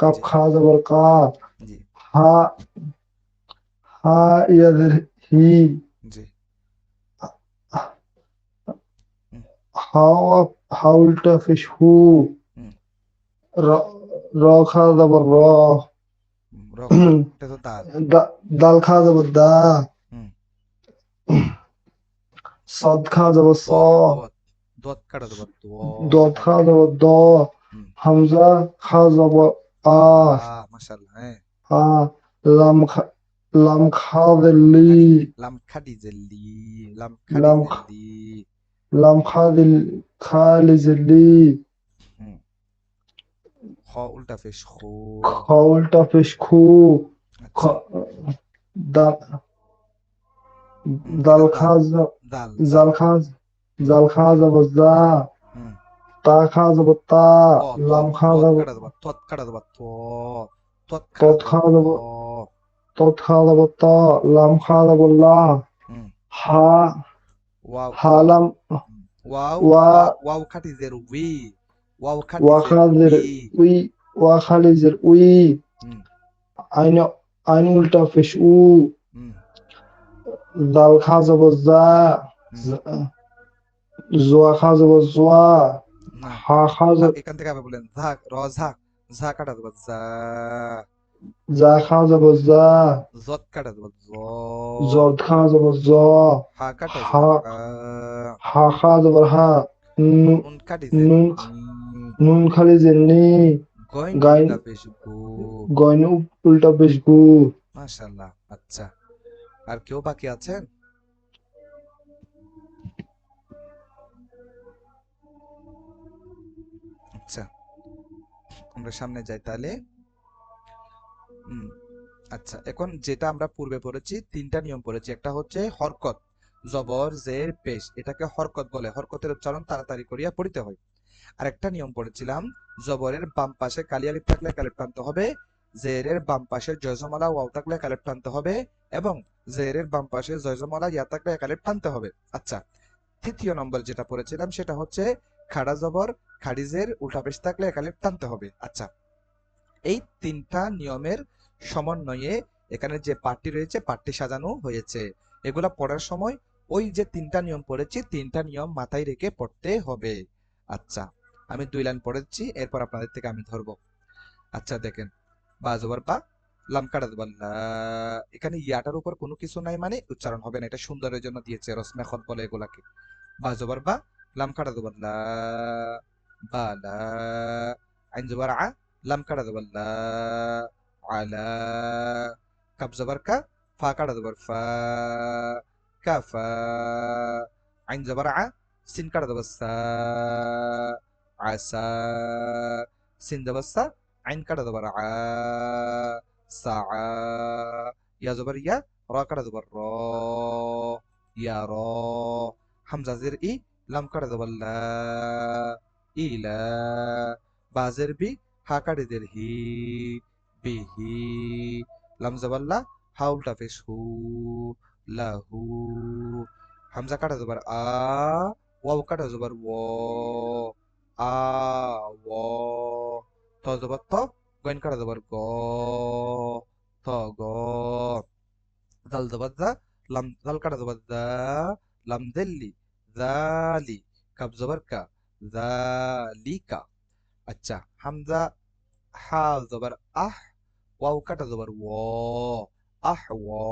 Speaker 3: কাপ
Speaker 1: জি
Speaker 3: খা দেবর কা
Speaker 1: জি
Speaker 3: হা হা ইয়াদের হি
Speaker 1: জি হুম
Speaker 3: হাওয়া হাউলটা পেশ হু
Speaker 1: হুম
Speaker 3: র র খা দেবর র
Speaker 1: র এটা তো দাঁত
Speaker 3: দাল খা দেবর দা
Speaker 1: হুম
Speaker 3: সদ খা দেবর স
Speaker 1: দত দত দত কাটা দেবো দ
Speaker 3: দদ খা দেবর দ
Speaker 1: হুম
Speaker 3: হামজা খা দেবর আ
Speaker 1: মাশাআল্লাহ, হ্যাঁ
Speaker 3: আ লাম খা লাম খা দেবর
Speaker 1: খাদি
Speaker 3: লি
Speaker 1: লাম খাদি জেল্লি লাম খাদি
Speaker 3: লাম
Speaker 1: জেল্লি
Speaker 3: লাম খা দিল খা লিজলি
Speaker 1: হুম খ উল্টা ফেস খো
Speaker 3: খাউলটা পেশ খু
Speaker 1: আচ্ছা
Speaker 3: দাল
Speaker 1: এটা
Speaker 3: দাল খা
Speaker 1: দাল জাল জাল
Speaker 3: জাল খা
Speaker 1: হুম
Speaker 3: জাল খা দেবর যা
Speaker 1: হুম
Speaker 3: তা খা দেবর তা
Speaker 1: ত ত
Speaker 3: লাম খা
Speaker 1: তত
Speaker 3: দেবর
Speaker 1: কাটা দেবো তত কাটা দেবো ত তত কাটা
Speaker 3: তৎ
Speaker 1: দেবো
Speaker 3: খা
Speaker 1: ত
Speaker 3: দেবর তৎ খা দেবর তা লাম খা দেবর লা
Speaker 1: হুম
Speaker 3: হা
Speaker 1: ওয়াও ওয়াও
Speaker 3: হালাম
Speaker 1: ওয়াও
Speaker 3: ওয়া
Speaker 1: ওয়াও খাটি জের উই ওয়াও খাটি জের
Speaker 3: ওয়াখাদের
Speaker 1: উই
Speaker 3: উই ওয়াখালিজের উই
Speaker 1: হুম
Speaker 3: আইন আইন উল্টা পেশ উ
Speaker 1: হুম
Speaker 3: জাল খা দেবর যা
Speaker 1: হুম
Speaker 3: জোয়া খা দেবর জোয়া
Speaker 1: না
Speaker 3: হা খা
Speaker 1: এখান থেকে আবার বলেন ঝা র ঝা ঝা কাটা দেবো যা
Speaker 3: যা খা দেবর যা
Speaker 1: জত কাটা দেবো জ
Speaker 3: জদ খা দেবর জ
Speaker 1: হা কাটা
Speaker 3: হা
Speaker 1: যাবে
Speaker 3: হা খা দেবর হা নু-
Speaker 1: নুন কাটি যে
Speaker 3: নুন
Speaker 1: নি
Speaker 3: নুন খালি যে নি
Speaker 1: গইন
Speaker 3: গাইন
Speaker 1: উল্টা পেশ গু
Speaker 3: গয়ন উল্টা পেশ গু
Speaker 1: মাশাআল্লাহ। আচ্ছা, আর কেউ বাকি আছেন? আচ্ছা, আমরা সামনে যাই তাহলে। হুম, আচ্ছা, এখন যেটা আমরা পূর্বে পড়েছি তিনটা নিয়ম পড়েছি। একটা হচ্ছে হরকত, জবর জের পেশ, এটাকে হরকত বলে। হরকতের উচ্চারণ তাড়াতাড়ি করিয়া পড়িতে হয়। আরেকটা নিয়ম পড়েছিলাম, জবরের বাম পাশে কালি আলিফ থাকলে কালিফ টানতে হবে, জেরের বাম পাশে জয়জমালা ওয়াও থাকলে কালিফ টানতে হবে, এবং জেরের বাম পাশে জয়জমালা ইয়া থাকলে কালিফ টানতে হবে। আচ্ছা, তৃতীয় নম্বর যেটা পড়েছিলাম সেটা হচ্ছে খাড়া জবর খাড়ি জের উল্টা পেশ থাকলে কালিফ টানতে হবে। আচ্ছা, এই তিনটা নিয়মের সমন্বয়ে এখানে যে পাঠটি রয়েছে পাঠটি সাজানো হয়েছে। এগুলা পড়ার সময় ওই যে তিনটা নিয়ম পড়েছি তিনটা নিয়ম মাথায় রেখে পড়তে হবে। আচ্ছা, আমি 2 লাইন পড়েছি, এরপর আপনাদের থেকে আমি ধরবো। আচ্ছা দেখেন, বা জবর বা, লাম কাটা জবর লা। এখানে ইয়াটার উপর কোনো কিছু নাই মানে উচ্চারণ হবে না, এটা সুন্দরের জন্য দিয়েছে, রসমে খত বলে এগুলাকে। বা জবর বা, লাম কাটা জবর লা, বা লা। আইন জবর আ, লাম কাটা জবর লা, আলা। কাব জবর কা, ফা কাটা জবর ফা, কাফা। আইন জবর আ, সিন কাটা জবর সা, আসা। সিন জবর সা, আইন কাটা জবর আ, সা। ইয়া জবর ইয়া, র কাটা জবর র, ইয়া র। হামজা জের ই, লাম কাটা জবর লা, ইলা। বাজের বি, হা কাটা জের হি, বিহি। লাম জবর লা, হা উল্টা পেশ হু, লাহু। হামজা কাটা জবর আ, ওয়াও কাটা জবর ও, আ ও। ত জবর ত, গইন কাটা জবর গ, ত গ। জাল জবর জা, লাম জাল কাটা জবর জা, লাম দেল্লি, জালি। কাফ জবর কা, যালিকা। আচ্ছা, হামজা হা জবর আহ, ওয়াও কাটা জবর ও, আহ ও,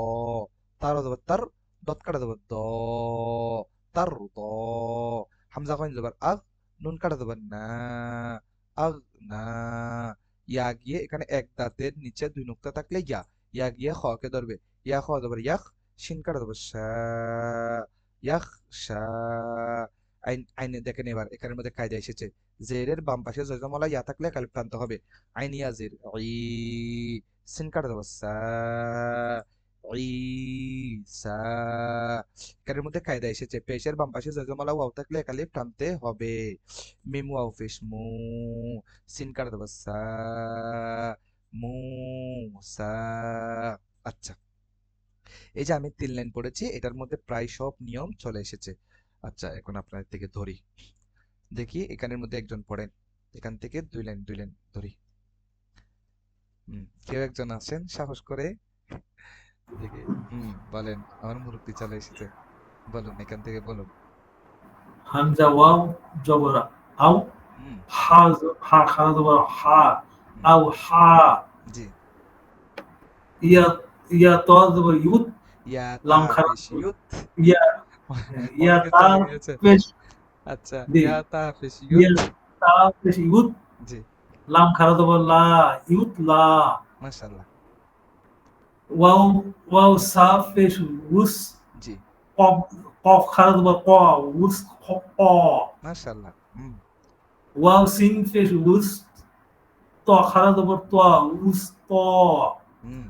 Speaker 1: তার জবর তার, দত কাটা জবর দ, তার দ। হামজা কইন জবর আগ, নুন কাটা জবর না, আগ না। ইয়া গিয়ে এখানে এক দাঁতের নিচে দুই নুক্তা থাকলে ইয়া, ইয়া গিয়ে খ কে ধরবে, ইয়া খ জবর ইয়াখ, শিন কাটা জবর শা, ইয়াখ শা। আইনে দেখেন এবার এখানের মধ্যে কায়দা এসেছে, জেরের বাম পাশে জয়জমলা ইয়া থাকলে কালিফ টানতে হবে। আইন ইয়া জের ই, সিন কাটা দেবো সা, ঈসা। এখানের মধ্যে কায়দা এসেছে, পেশের বাম পাশে জয়জমলা ওয়াও থাকলে কালিফ টানতে হবে। মিম ওয়াও পেশ মু, সিন কাটা দেবো সা, মুসা। আচ্ছা, এই যে আমি 3 লাইন পড়েছি, এটার মধ্যে প্রায় সব নিয়ম চলে এসেছে। আচ্ছা, এখন আপনাদের থেকে ধরি, দেখি এখানের মধ্যে একজন পড়েন, এখান থেকে 2 লাইন 2 লাইন ধরি। কেউ একজন আছেন সাহস করে, দেখি। বলেন, আমার মুরব্বি চলে এসেছে, বলুন এখান থেকে বলুন।
Speaker 2: হামজা ওয়াও জবর আও,
Speaker 1: হুম
Speaker 2: হা খারা জবর হা,
Speaker 1: হুম,
Speaker 2: আও হা।
Speaker 1: জি।
Speaker 2: ইয়া ইয়া ত জবর ইউত,
Speaker 1: ইয়া তা
Speaker 2: লাম খারা
Speaker 1: পেশ ইউত,
Speaker 2: ইয়া ইয়া
Speaker 1: অনেকে
Speaker 2: তা
Speaker 1: চলে গিয়েছে।
Speaker 2: পেশ
Speaker 1: আচ্ছা,
Speaker 2: দি,
Speaker 1: ইয়া তা পেশ
Speaker 2: ইয়া
Speaker 1: ইউত,
Speaker 2: তা পেশ ইউত,
Speaker 1: জি।
Speaker 2: লাম খারা জবর লা, ইউত লা।
Speaker 1: মাশাআল্লাহ,
Speaker 2: ওয়াও ওয়াও সা পেশ উস,
Speaker 1: জি।
Speaker 2: কফ কফ খারা জবর ক, উস ক।
Speaker 1: মাশাআল্লাহ,
Speaker 2: ওয়াও সিন পেশ উস, ত খারা জবর ত, উস ত।
Speaker 1: হুম।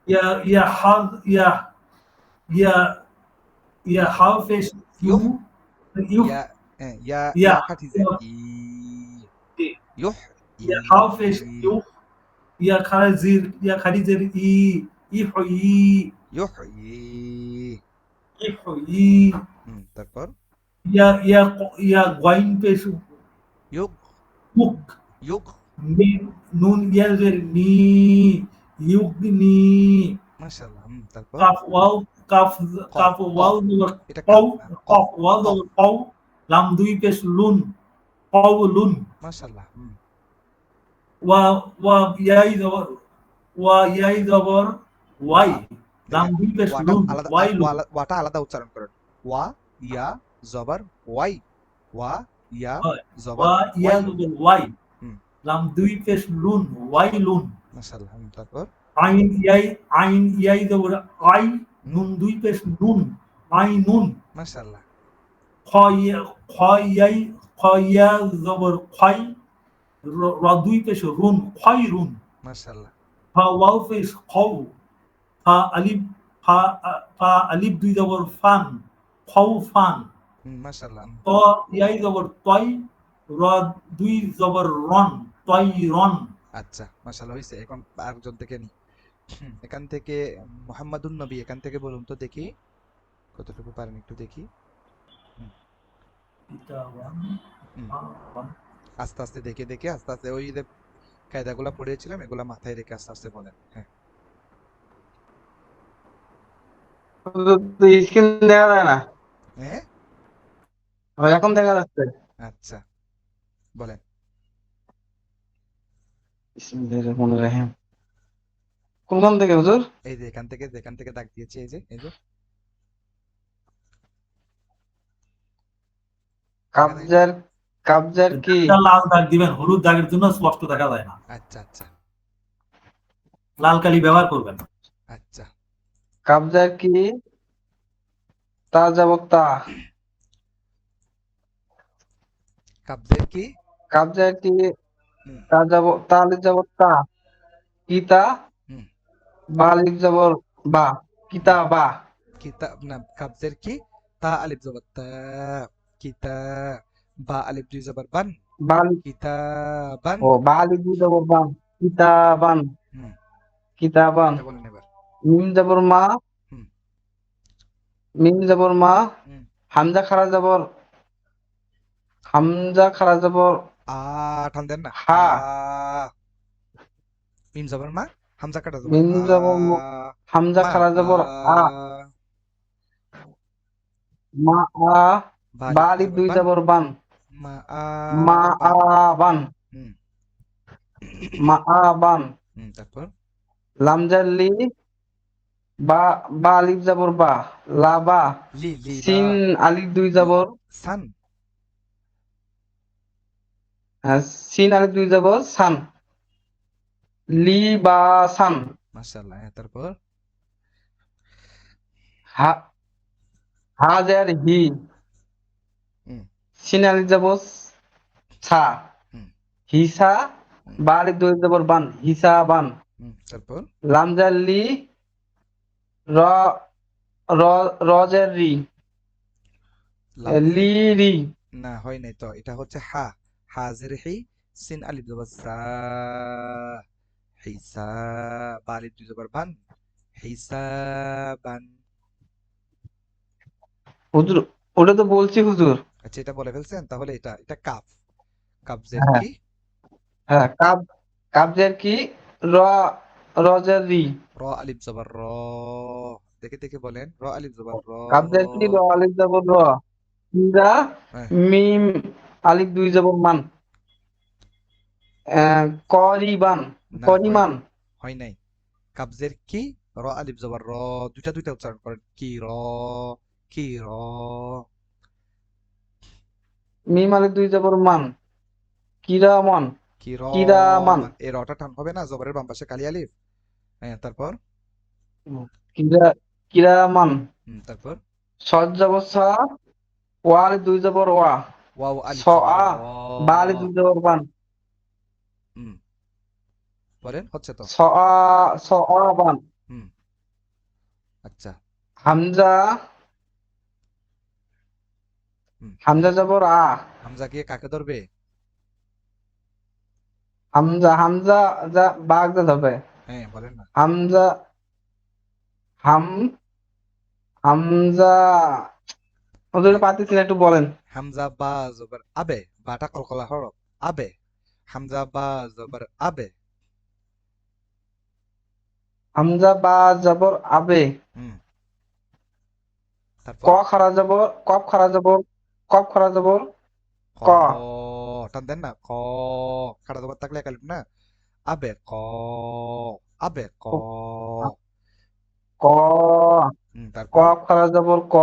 Speaker 2: ইয়া ইয়া হা ইয়া ইয়া ইয়া হা পেশ ইউ,
Speaker 1: ইউহ,
Speaker 2: ইউ
Speaker 1: ইয়া ইয়া
Speaker 2: ইয়া
Speaker 1: ইয়া খাটিজের ই, ইউহ ই,
Speaker 2: ইয়া হা পেশ ইউ, ইয়া খারিজের ই, ইহয়ি,
Speaker 1: ইউহ ই।
Speaker 2: ইহয়ি।
Speaker 1: তারপর
Speaker 2: ইয়া গাইন পেশ
Speaker 1: ইউগ,
Speaker 2: উক,
Speaker 1: ইউগ।
Speaker 2: নুন ইয়াজের নি, ইউগনি।
Speaker 1: মাশাআল্লাহ, তারপর
Speaker 2: কাফ ওয়াও কাফ
Speaker 1: কফ,
Speaker 2: কাফ ওয়াও
Speaker 1: কফ,
Speaker 2: জবর
Speaker 1: এটা
Speaker 2: কও,
Speaker 1: কাফ না, কফ,
Speaker 2: কফ ওয়াও
Speaker 1: কফ।
Speaker 2: জবর কও, লাম দুই পেশ লুন, কও লুন।
Speaker 1: মাশাআল্লাহ,
Speaker 2: ওয়া ওয়া ইয়াই জবর ওয়া ইয়াই জবর
Speaker 1: ওয়া,
Speaker 2: ওয়াই, লাম
Speaker 1: দেখেন,
Speaker 2: দুই পেশ
Speaker 1: ওয়াটা
Speaker 2: লুন,
Speaker 1: আলাদা,
Speaker 2: ওয়াই লুন।
Speaker 1: ওয়াটা আলাদা উচ্চারণ করেন। ওয়া ইয়া জবর ওয়াই, ওয়া ইয়া
Speaker 2: হয়।
Speaker 1: জবর
Speaker 2: ওয়া ইয়া
Speaker 1: ওয়াই।
Speaker 2: জবর ওয়াই,
Speaker 1: হুম,
Speaker 2: লাম দুই পেশ লুন, ওয়াই লুন।
Speaker 1: মাশাআল্লাহ, তারপর
Speaker 2: আইন ইয়াই জবর আই,
Speaker 1: হুম,
Speaker 2: নুন দুই পেশ নুন, আই নুন।
Speaker 1: মাশাআল্লাহ,
Speaker 2: খ ইয়া খ ইয়াই খ ইয়া জবর খয়, র দুই পেশ রুন, খয় রুন।
Speaker 1: মাশাআল্লাহ,
Speaker 2: ফা ওয়াও পেশ খও, ফা আলিফ ফা ফা আলিফ দুই জবর ফান, খও ফান।
Speaker 1: মাশাআল্লাহ।
Speaker 2: ত ইয়াই জবর তয়, র দুই জবর রন, তয় রন।
Speaker 1: আচ্ছা, মাশাআল্লাহ হইছে। এখন আরেকজন থেকে নি। এখান থেকে মোহাম্মদুন নবী, এখান থেকে বলুন তো দেখি কতটুকু পারেন, একটু দেখি। হুম,
Speaker 2: এটা ওয়ান,
Speaker 1: হুম,
Speaker 2: ওয়ান।
Speaker 1: আস্তে আস্তে দেখে দেখে আস্তে আস্তে ওই যে কায়দাগুলা পড়িয়েছিলাম এগুলা মাথায় রেখে আস্তে আস্তে বলেন। হ্যাঁ,
Speaker 4: স্ক্রিন দেখা যায় না।
Speaker 1: হ্যাঁ,
Speaker 4: এখন দেখা যাচ্ছে।
Speaker 1: আচ্ছা, বলেন।
Speaker 4: বিসমিল্লাহির রহমানির রহিম। কোনখান থেকে হুজুর?
Speaker 1: এই যে এখান থেকে, যেখান থেকে দাগ দিয়েছি, এই যে এই যে, দেখা যায় না?
Speaker 4: কাবজার কাবজার কি?
Speaker 2: একটা লাল দাগ দিবেন, হলুদ দাগের জন্য স্পষ্ট দেখা যায় না।
Speaker 1: আচ্ছা আচ্ছা
Speaker 2: লাল কালি ব্যবহার করবেন।
Speaker 1: আচ্ছা।
Speaker 4: কাবজার কি? তা যাবক তা।
Speaker 1: কাবজের কি?
Speaker 4: কাবজার কি?
Speaker 1: হুম
Speaker 4: তা যাবক তা আলিফ যাবক তা। কিতা
Speaker 1: হুম
Speaker 4: বা আলিফ যাবর বা।
Speaker 1: হুম।
Speaker 4: কিতা বা।
Speaker 1: কিতাব না, কাবজের কি? তা আলিফ জবর তা, কিতা, বা আলিফ দুই জবর বান,
Speaker 4: বা আলিফ
Speaker 1: কিতাবান।
Speaker 4: বা আলিফ দুই যাবর বান। কিতাবান।
Speaker 1: হুম,
Speaker 4: কিতাবান।
Speaker 1: এটা বলেন এবার।
Speaker 4: মিম যাবর মা।
Speaker 1: হুম
Speaker 4: মিম যাবর মা।
Speaker 1: হুম।
Speaker 4: হামজা খারা যাবর হামজা খারা যাবর
Speaker 1: আ, টান দেন না, আ।
Speaker 4: হা।
Speaker 1: মিম জবর মা, হামজা কাটা জবর
Speaker 4: মিম
Speaker 1: আ,
Speaker 4: যাবর হামজা
Speaker 1: মা
Speaker 4: খারা
Speaker 1: আ।
Speaker 4: যাবর আ। মা আ।
Speaker 1: বা
Speaker 6: বা
Speaker 1: আলিফ
Speaker 6: আলিফ
Speaker 1: জবর
Speaker 6: দুই
Speaker 1: বান,
Speaker 6: জবর বান,
Speaker 1: মা
Speaker 6: মা
Speaker 1: বান।
Speaker 6: বান,
Speaker 1: হুম
Speaker 6: মা বান।
Speaker 1: তারপর
Speaker 6: লামজাল্লি বা বা আলিফ জবর বা, লা বা।
Speaker 1: লি লি বা,
Speaker 6: সিন আলিফ দুই জবর,
Speaker 1: সান।
Speaker 6: সিন আলিফ দুই জবর সান, লি বা সান।
Speaker 1: মাশাআল্লাহ। হ্যাঁ, তারপর
Speaker 6: হা হাজার হি,
Speaker 1: হুম
Speaker 6: সিন আলিফ জবর ছা,
Speaker 1: হুম
Speaker 6: হিসা
Speaker 1: হুম
Speaker 6: বা আলিফ দুই জবর বান, হিসা বান।
Speaker 1: তারপর
Speaker 6: লামজাল্লি র র রজের রি,
Speaker 1: লাম,
Speaker 6: লি রি।
Speaker 1: না হয় নাই তো, এটা হচ্ছে হা, হাজের হি, সিন আলিফ জবর সা, হিসা, বা আলিফ দুই জবর বান, হিসাবান।
Speaker 6: হুজুর ওটা তো বলছি হুজুর।
Speaker 1: আচ্ছা, এটা বলে ফেলছেন, তাহলে এটা এটা কাফ, কাফজের
Speaker 6: হ্যাঁ
Speaker 1: কি,
Speaker 6: হ্যাঁ, কাবজের কি, র রজের রি।
Speaker 1: র আলিফ জবর র, দেখে দেখে বলেন, র আলিফ জবর র।
Speaker 6: কাবজের কি, র আলিফ জবর র। ইরা
Speaker 1: হ্যাঁ,
Speaker 6: মিম আলিফ দুই জবর মান, করিবান,
Speaker 1: না হয়,
Speaker 6: পরিমাণ।
Speaker 1: হয় নাই। কাবজের কি, র আলিফ জবর র, দুইটা দুইটা উচ্চারণ করেন, কি র, কি র।
Speaker 6: মিম আলিফ দুই জবর মান, কিরামান,
Speaker 1: কি র,
Speaker 6: কিরামান।
Speaker 1: এই রটা টান হবে না, জবরের বাম পাশে কালি আলিফ। হ্যাঁ, তারপর
Speaker 6: কিরা কিরামান।
Speaker 1: তারপর
Speaker 6: সজ জবর স, ওয়া আলিফ দুই জবর ওয়া,
Speaker 1: ওয়াও
Speaker 6: স
Speaker 1: আলিফ জবর
Speaker 6: আ,
Speaker 1: ওয়া।
Speaker 6: বা আলিফ দুই জবর বান,
Speaker 1: হুম, বলেন, হচ্ছে তো।
Speaker 6: স আ, স আ বান।
Speaker 1: হুম, আচ্ছা।
Speaker 6: হামজা
Speaker 1: হুম,
Speaker 6: হামজা জবর আ,
Speaker 1: হামজা গিয়ে কাকে ধরবে?
Speaker 6: হামজা হামজা যা বাগ যা হবে।
Speaker 1: হ্যাঁ, বলেন না।
Speaker 6: হামজা হাম হামজা, ওদের
Speaker 1: হ্যাঁ,
Speaker 6: পারতেছি না, একটু বলেন।
Speaker 1: হামজা বা জবর আবে, বাটা কলকলা হরফ, আবে, হামজা বা জবর আবে।
Speaker 6: হামজা বা জবর আবে,
Speaker 1: হুম,
Speaker 6: ক
Speaker 1: তারপর
Speaker 6: খারা জবর, কফ খারা জবর, কফ খারা জবর
Speaker 1: ক,
Speaker 6: ক,
Speaker 1: টান দেন না, ক, খাড়া জবর থাকলে একালিফ না, আবে ক, আবে ক।
Speaker 6: ক,
Speaker 1: তারপর
Speaker 6: কফ খারা জবর ক,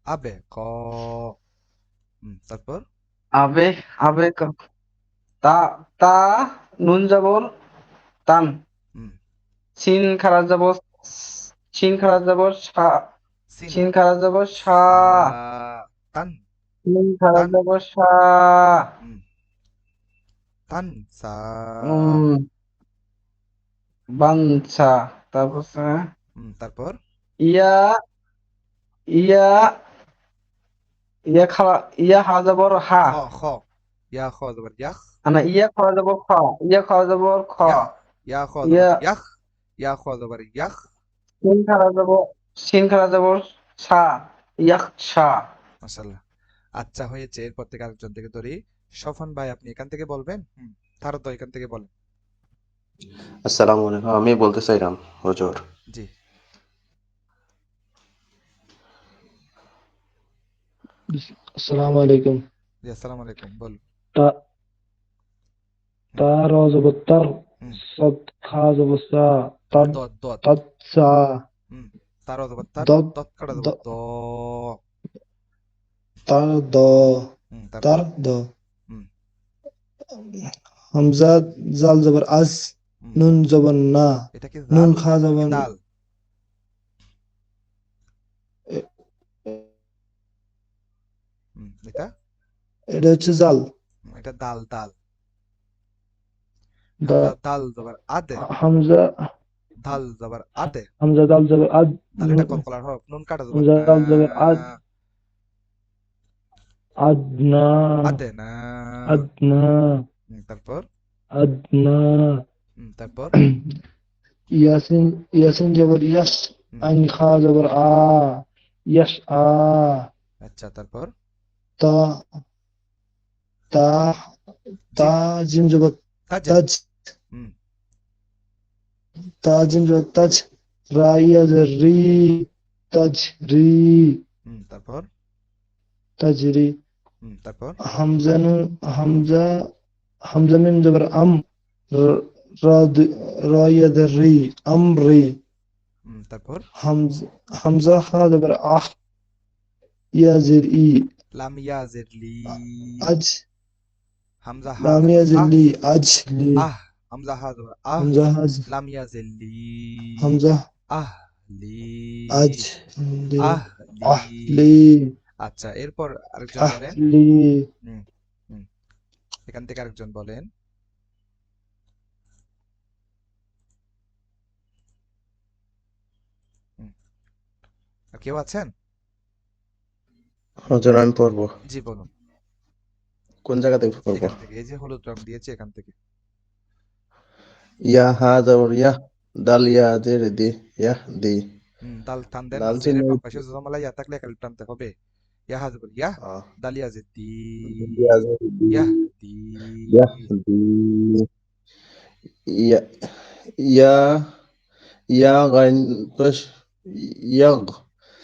Speaker 1: আবে ক। তারপর
Speaker 6: আবে আবে ক। তা তা নুন জবর তান,
Speaker 1: হুম,
Speaker 6: সিন খারা জবর সিন খারা জবর সা,
Speaker 1: সিন,
Speaker 6: সিন খারা জবর সা,
Speaker 1: সা, তান,
Speaker 6: সিন খারা
Speaker 1: তান,
Speaker 6: জবর সা।
Speaker 1: হুম, তান, সা,
Speaker 6: উম বাঞ্ছা। তারপর
Speaker 1: তারপর
Speaker 6: ইয়া ইয়া ইয়া খাওয়া, ইয়া খাওয়া যাবর হা,
Speaker 1: খ, খ, ইয়া খ জবর ইয়াখ,
Speaker 6: না ইয়া খাওয়া যাবর খ, ইয়া খাওয়া যাবর খ,
Speaker 1: ইয়াহ, ইয়া খ জবর
Speaker 6: ইয়া
Speaker 1: ইয়াখ, ইয়া খ জবর ইয়াখ।
Speaker 6: সিন খাওয়া যাবর, সিন খাওয়া যাবর সা, ইয়াকশা।
Speaker 1: মাশাআল্লাহ। আচ্ছা, হয়েছে, এরপর থেকে আরেকজন থেকে ধরি। স্বপন ভাই, আপনি এখান থেকে বলবেন। তারও তো এখান থেকে বলেন।
Speaker 5: আসসালামু আলাইকুম, আমি বলতে চাইলাম হুজুর।
Speaker 1: জি
Speaker 3: আসসালামু আলাইকুম।
Speaker 1: জি, আসসালামু আলাইকুম, বলুন।
Speaker 3: তা
Speaker 1: হুম
Speaker 3: তা র জবর তার,
Speaker 1: হুম
Speaker 3: সদ খা জবর সা, তার
Speaker 1: দত দত,
Speaker 3: তার সা,
Speaker 1: হুম তারও জবর তার,
Speaker 3: দত
Speaker 1: দত কাটা
Speaker 3: দ
Speaker 1: জবর দ।
Speaker 3: তার দ, তার
Speaker 1: তারপর
Speaker 3: দ।
Speaker 1: হুম
Speaker 3: হামজা জাল জবর আজ,
Speaker 1: হুম
Speaker 3: নুন জবর না,
Speaker 1: এটা কি
Speaker 3: নুন
Speaker 1: জাল
Speaker 3: খা
Speaker 1: নাকি
Speaker 3: জবর
Speaker 1: দাল? এটা
Speaker 3: এটা হচ্ছে জাল।
Speaker 1: এটা দাল, দাল। হামজা
Speaker 3: দা-
Speaker 1: দাল জবর আদে,
Speaker 3: হামজা
Speaker 1: দাল জবর আদে।
Speaker 3: হামজা দাল জবর আদ,
Speaker 1: দাল এটা কলকলার হরফ, নুন কাটা জবর
Speaker 3: হামজা
Speaker 1: না,
Speaker 3: দাল জবর আদ, আদনা
Speaker 1: আদে না।
Speaker 3: আদনা
Speaker 1: তারপর
Speaker 3: আদনা।
Speaker 1: তারপর
Speaker 3: ইয়াসিন ইয়াসিন জবর ইয়াস,
Speaker 1: হুম
Speaker 3: আইন খা জবর আ, ইয়াস আ।
Speaker 1: আচ্ছা, তারপর
Speaker 3: তা তা তা
Speaker 1: জিম,
Speaker 3: জিম জবর
Speaker 1: তাজেন।
Speaker 3: তাজ,
Speaker 1: হুম
Speaker 3: তা জিম জবর তাজ, রা ইয়া জবর রি, তাজ রি।
Speaker 1: তারপর
Speaker 3: তাজরি
Speaker 1: তারপর
Speaker 3: হামজা নুন হামজা হামজা মিম জবর র- রা দ- রা ইয়া দের রি আমরি
Speaker 1: তারপর
Speaker 3: হামজা হামজা হা জবর ইয়া জের ই
Speaker 1: লাম ইয়াজির লি,
Speaker 3: আজ
Speaker 1: হামজা হা
Speaker 3: লাম ইয়া
Speaker 1: জবর
Speaker 3: জের
Speaker 1: আহ,
Speaker 3: লি আজলি
Speaker 1: আহ, হামজা হা জবর আহ,
Speaker 3: হামজা হাজ
Speaker 1: লাম ইয়াজির লি,
Speaker 3: হামজা
Speaker 1: আহ লি,
Speaker 3: আজলি
Speaker 1: আহ লি।
Speaker 3: আহলি
Speaker 1: আচ্ছা, এরপর আরেকজন বলেন।
Speaker 3: আহলি
Speaker 1: হুম হুম এখান থেকে আরেকজন বলেন। হুম, আর কেউ আছেন?
Speaker 5: হুজুর আমি পড়বো।
Speaker 1: জি বলুন।
Speaker 5: কোন জায়গা থেকে পড়বো?
Speaker 1: এখান থেকে, এই যে হলুদ রং দিয়েছি এখান থেকে।
Speaker 5: ইয়া হা জবর ইয়া, দাল ইয়া জের দি, ইয়াহ দি।
Speaker 1: দাল টান দেন,
Speaker 5: লাল চিহ্ন
Speaker 1: জেরের বাম পাশে জমালা ইয়া থাকলে একালিফ টানতে হবে। ইয়া হাজবুল ইয়াহ,
Speaker 5: আহ,
Speaker 1: দালিয়া জেদি,
Speaker 5: ইয়া জের দি,
Speaker 1: ইয়াহ দি।
Speaker 5: ইয়াহ দি। ইয়া ইয়া ইয়া গাইন পেশ, ইয়াগ।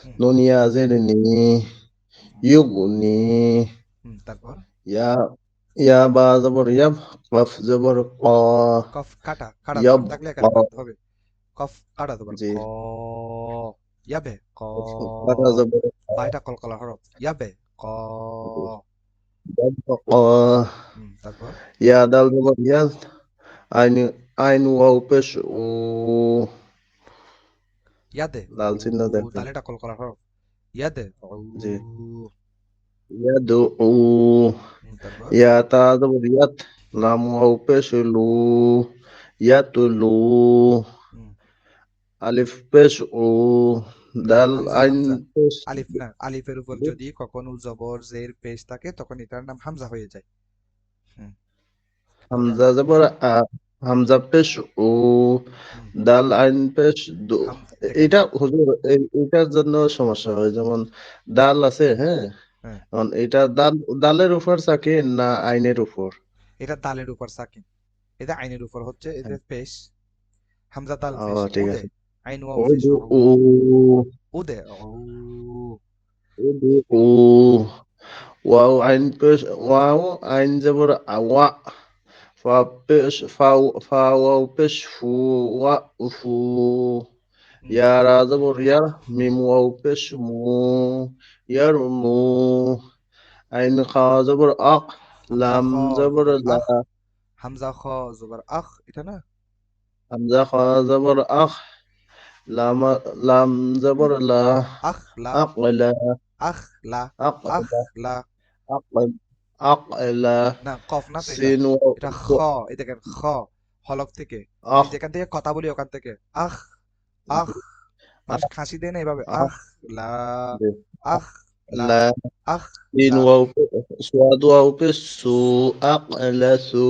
Speaker 1: হুম
Speaker 5: নুন ইয়া জের নি, ইউগনি।
Speaker 1: তারপর
Speaker 5: ইয়া ইয়া বা জবর ইয়াব, কফ জবর ক,
Speaker 1: কফ কাটা, কাটা
Speaker 5: ইয়াব
Speaker 1: জবর থাকলে
Speaker 5: ক।
Speaker 1: একালিফ টানতে হবে। কফ কাটা জবর
Speaker 5: জি,
Speaker 1: ক, ইয়াবে ক,
Speaker 5: কাটা জবর
Speaker 1: বাইটা কলকলা হরফ, ইয়াবে ক।
Speaker 5: ইয়াব ক।
Speaker 1: তারপর
Speaker 5: ইয়া দাল জবর ইয়াদ, আইন আইন ওয়াও পেশ ও,
Speaker 1: ইয়াদে ও,
Speaker 5: লাল চিহ্ন দেখেন।
Speaker 1: দালেটা কলকলা হরফ, ইয়াদে ও।
Speaker 5: জি, ইয়াদু ও।
Speaker 1: তারপর
Speaker 5: ইয়া তা জবর ইয়াত, লাম ওয়াও পেশ লু, ইয়াতুলু।
Speaker 1: হুম,
Speaker 5: আলিফ পেশ ও,
Speaker 1: না
Speaker 5: দাল
Speaker 1: হামজা
Speaker 5: আইন
Speaker 1: হামজা,
Speaker 5: পেশ
Speaker 1: আলিফ না, আলিফের উপর যদি কখনো জবর জের পেশ থাকে তখন এটার নাম হামজা হয়ে যায়। হুম বলেন।
Speaker 5: হামজা জবর আ, হামজা পেশ ও,
Speaker 1: হুম
Speaker 5: দাল আইন পেশ দু।
Speaker 1: হামজা দেখেন।
Speaker 5: এটা হুজুর এটার জন্য সমস্যা হয়, যেমন দাল আছে, হ্যাঁ,
Speaker 1: হ্যাঁ,
Speaker 5: এখন এটা দাল, দালের উপর থাকে না আইনের উপর?
Speaker 1: এটা দালের উপর সাকিন, এটা আইনের উপর হচ্ছে, এটা
Speaker 5: হ্যাঁ,
Speaker 1: পেশ, হামজা দাল
Speaker 5: ও
Speaker 1: পেশ,
Speaker 5: ঠিক
Speaker 1: উদে
Speaker 5: আছে।
Speaker 1: আইন ওয়াও
Speaker 5: ও
Speaker 1: পেশ
Speaker 5: দু
Speaker 1: উ,
Speaker 5: ও,
Speaker 1: উদে উ।
Speaker 5: ও দু ও, ওয়াও আইন পেশ, ওয়াও আইন জবর আওয়া, ফা পেশ ফাও, ফা ওয়াও পেশ ফু, ওয়া উফু। ইয়া রা জবর ইয়া, মিম ওয়াও পেশ মু, ইয়ার মু। আইন খা জবর আক,
Speaker 1: হামজা
Speaker 5: লাম
Speaker 1: খ
Speaker 5: জবর
Speaker 1: জবর
Speaker 5: লা,
Speaker 1: আখ, হামজা খ জবর আখ, এটা না?
Speaker 5: হামজা খা জবর আখ, লাম লাম জবর লা,
Speaker 1: আখ লা,
Speaker 5: আকলা,
Speaker 1: আখ লা, আখ
Speaker 5: আকলা,
Speaker 1: লা।
Speaker 5: আকলা, আকলা।
Speaker 1: না কফ না তো এটা,
Speaker 5: সিন ওয়াও,
Speaker 1: এটা খ। এই দেখেন খ, হলক থেকে, আমি
Speaker 5: আখ,
Speaker 1: যেখান থেকে কথা বলি ওখান থেকে আখ, আখ, মানুষ
Speaker 5: আখ,
Speaker 1: খাসি দেয় না এভাবে,
Speaker 5: আখ,
Speaker 1: আখ লা, আখ লা,
Speaker 5: লা।
Speaker 1: আখ
Speaker 5: সিন
Speaker 1: লা।
Speaker 5: ওয়াও, সোয়াদ ওয়াও পেশ সু, আকলা সু।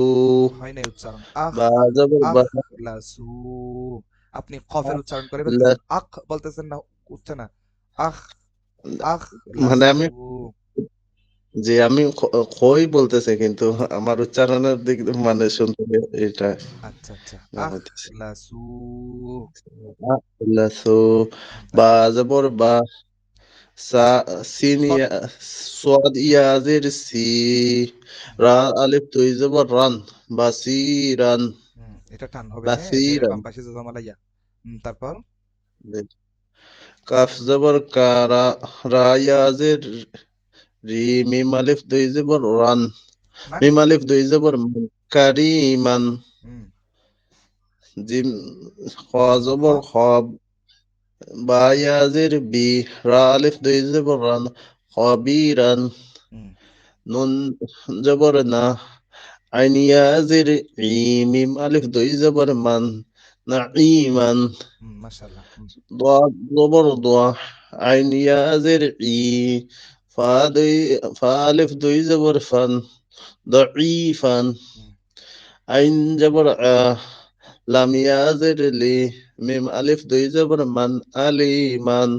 Speaker 1: হয় নাই উচ্চারণ, আখ,
Speaker 5: বা জবর বা,
Speaker 1: আখ লা সু। আপনি কফের উচ্চারণ করে
Speaker 5: লা,
Speaker 1: ফেলতেছেন, আখ বলতেছেন না, উঠছে না। আখ, আখ লা
Speaker 5: মানে
Speaker 1: সু।
Speaker 5: আমি, যে আমি খই বলতেছে, কিন্তু আমার উচ্চারণের দিক মানে শুনতে এটা
Speaker 1: আচ্ছা আচ্ছা,
Speaker 5: না
Speaker 1: আখ
Speaker 5: হইতেছে।
Speaker 1: লা সু।
Speaker 5: লাসু, বা
Speaker 1: তারপর
Speaker 5: জবর বা, সা, সিন
Speaker 1: সৎ।
Speaker 5: ইয়া, সোয়াদ ইয়া জের সি, রা আলিফ তুই জবর রান, বাসিরান,
Speaker 1: এটা টান হবে, হ্যাঁ, জেরের
Speaker 5: বাসিরান।
Speaker 1: বাম পাশে জমা লাইয়া। তারপর
Speaker 5: কাফ জবর কা, রা, রা ইয়া জের রি, মিম আলিফ দুই জবর রান,
Speaker 1: মানে
Speaker 5: মিম আলিফ দুই জবর মান, কারিমান।
Speaker 1: হুম
Speaker 5: জিম, খ
Speaker 1: জবর খ।
Speaker 5: জবর খ, বা ইয়া জের বি, রা আলিফ দুই জবর রান, খবিরান।
Speaker 1: হুম
Speaker 5: নুন জবর না, আইন ইয়া জের ই, মিম আলিফ দুই জবর মান, নাঈমান।
Speaker 1: মাশাআল্লাহ।
Speaker 5: ضاد জবর দোয়া, আইন ইয়া জের ই, ফা দুই, ফা আলিফ দুই জবর ফান, ضعيفan।
Speaker 1: হুম
Speaker 5: আইন জবর আ, লাম ইয়া জের লি, মিম আলিফ দুই জবর মান, আলিমান।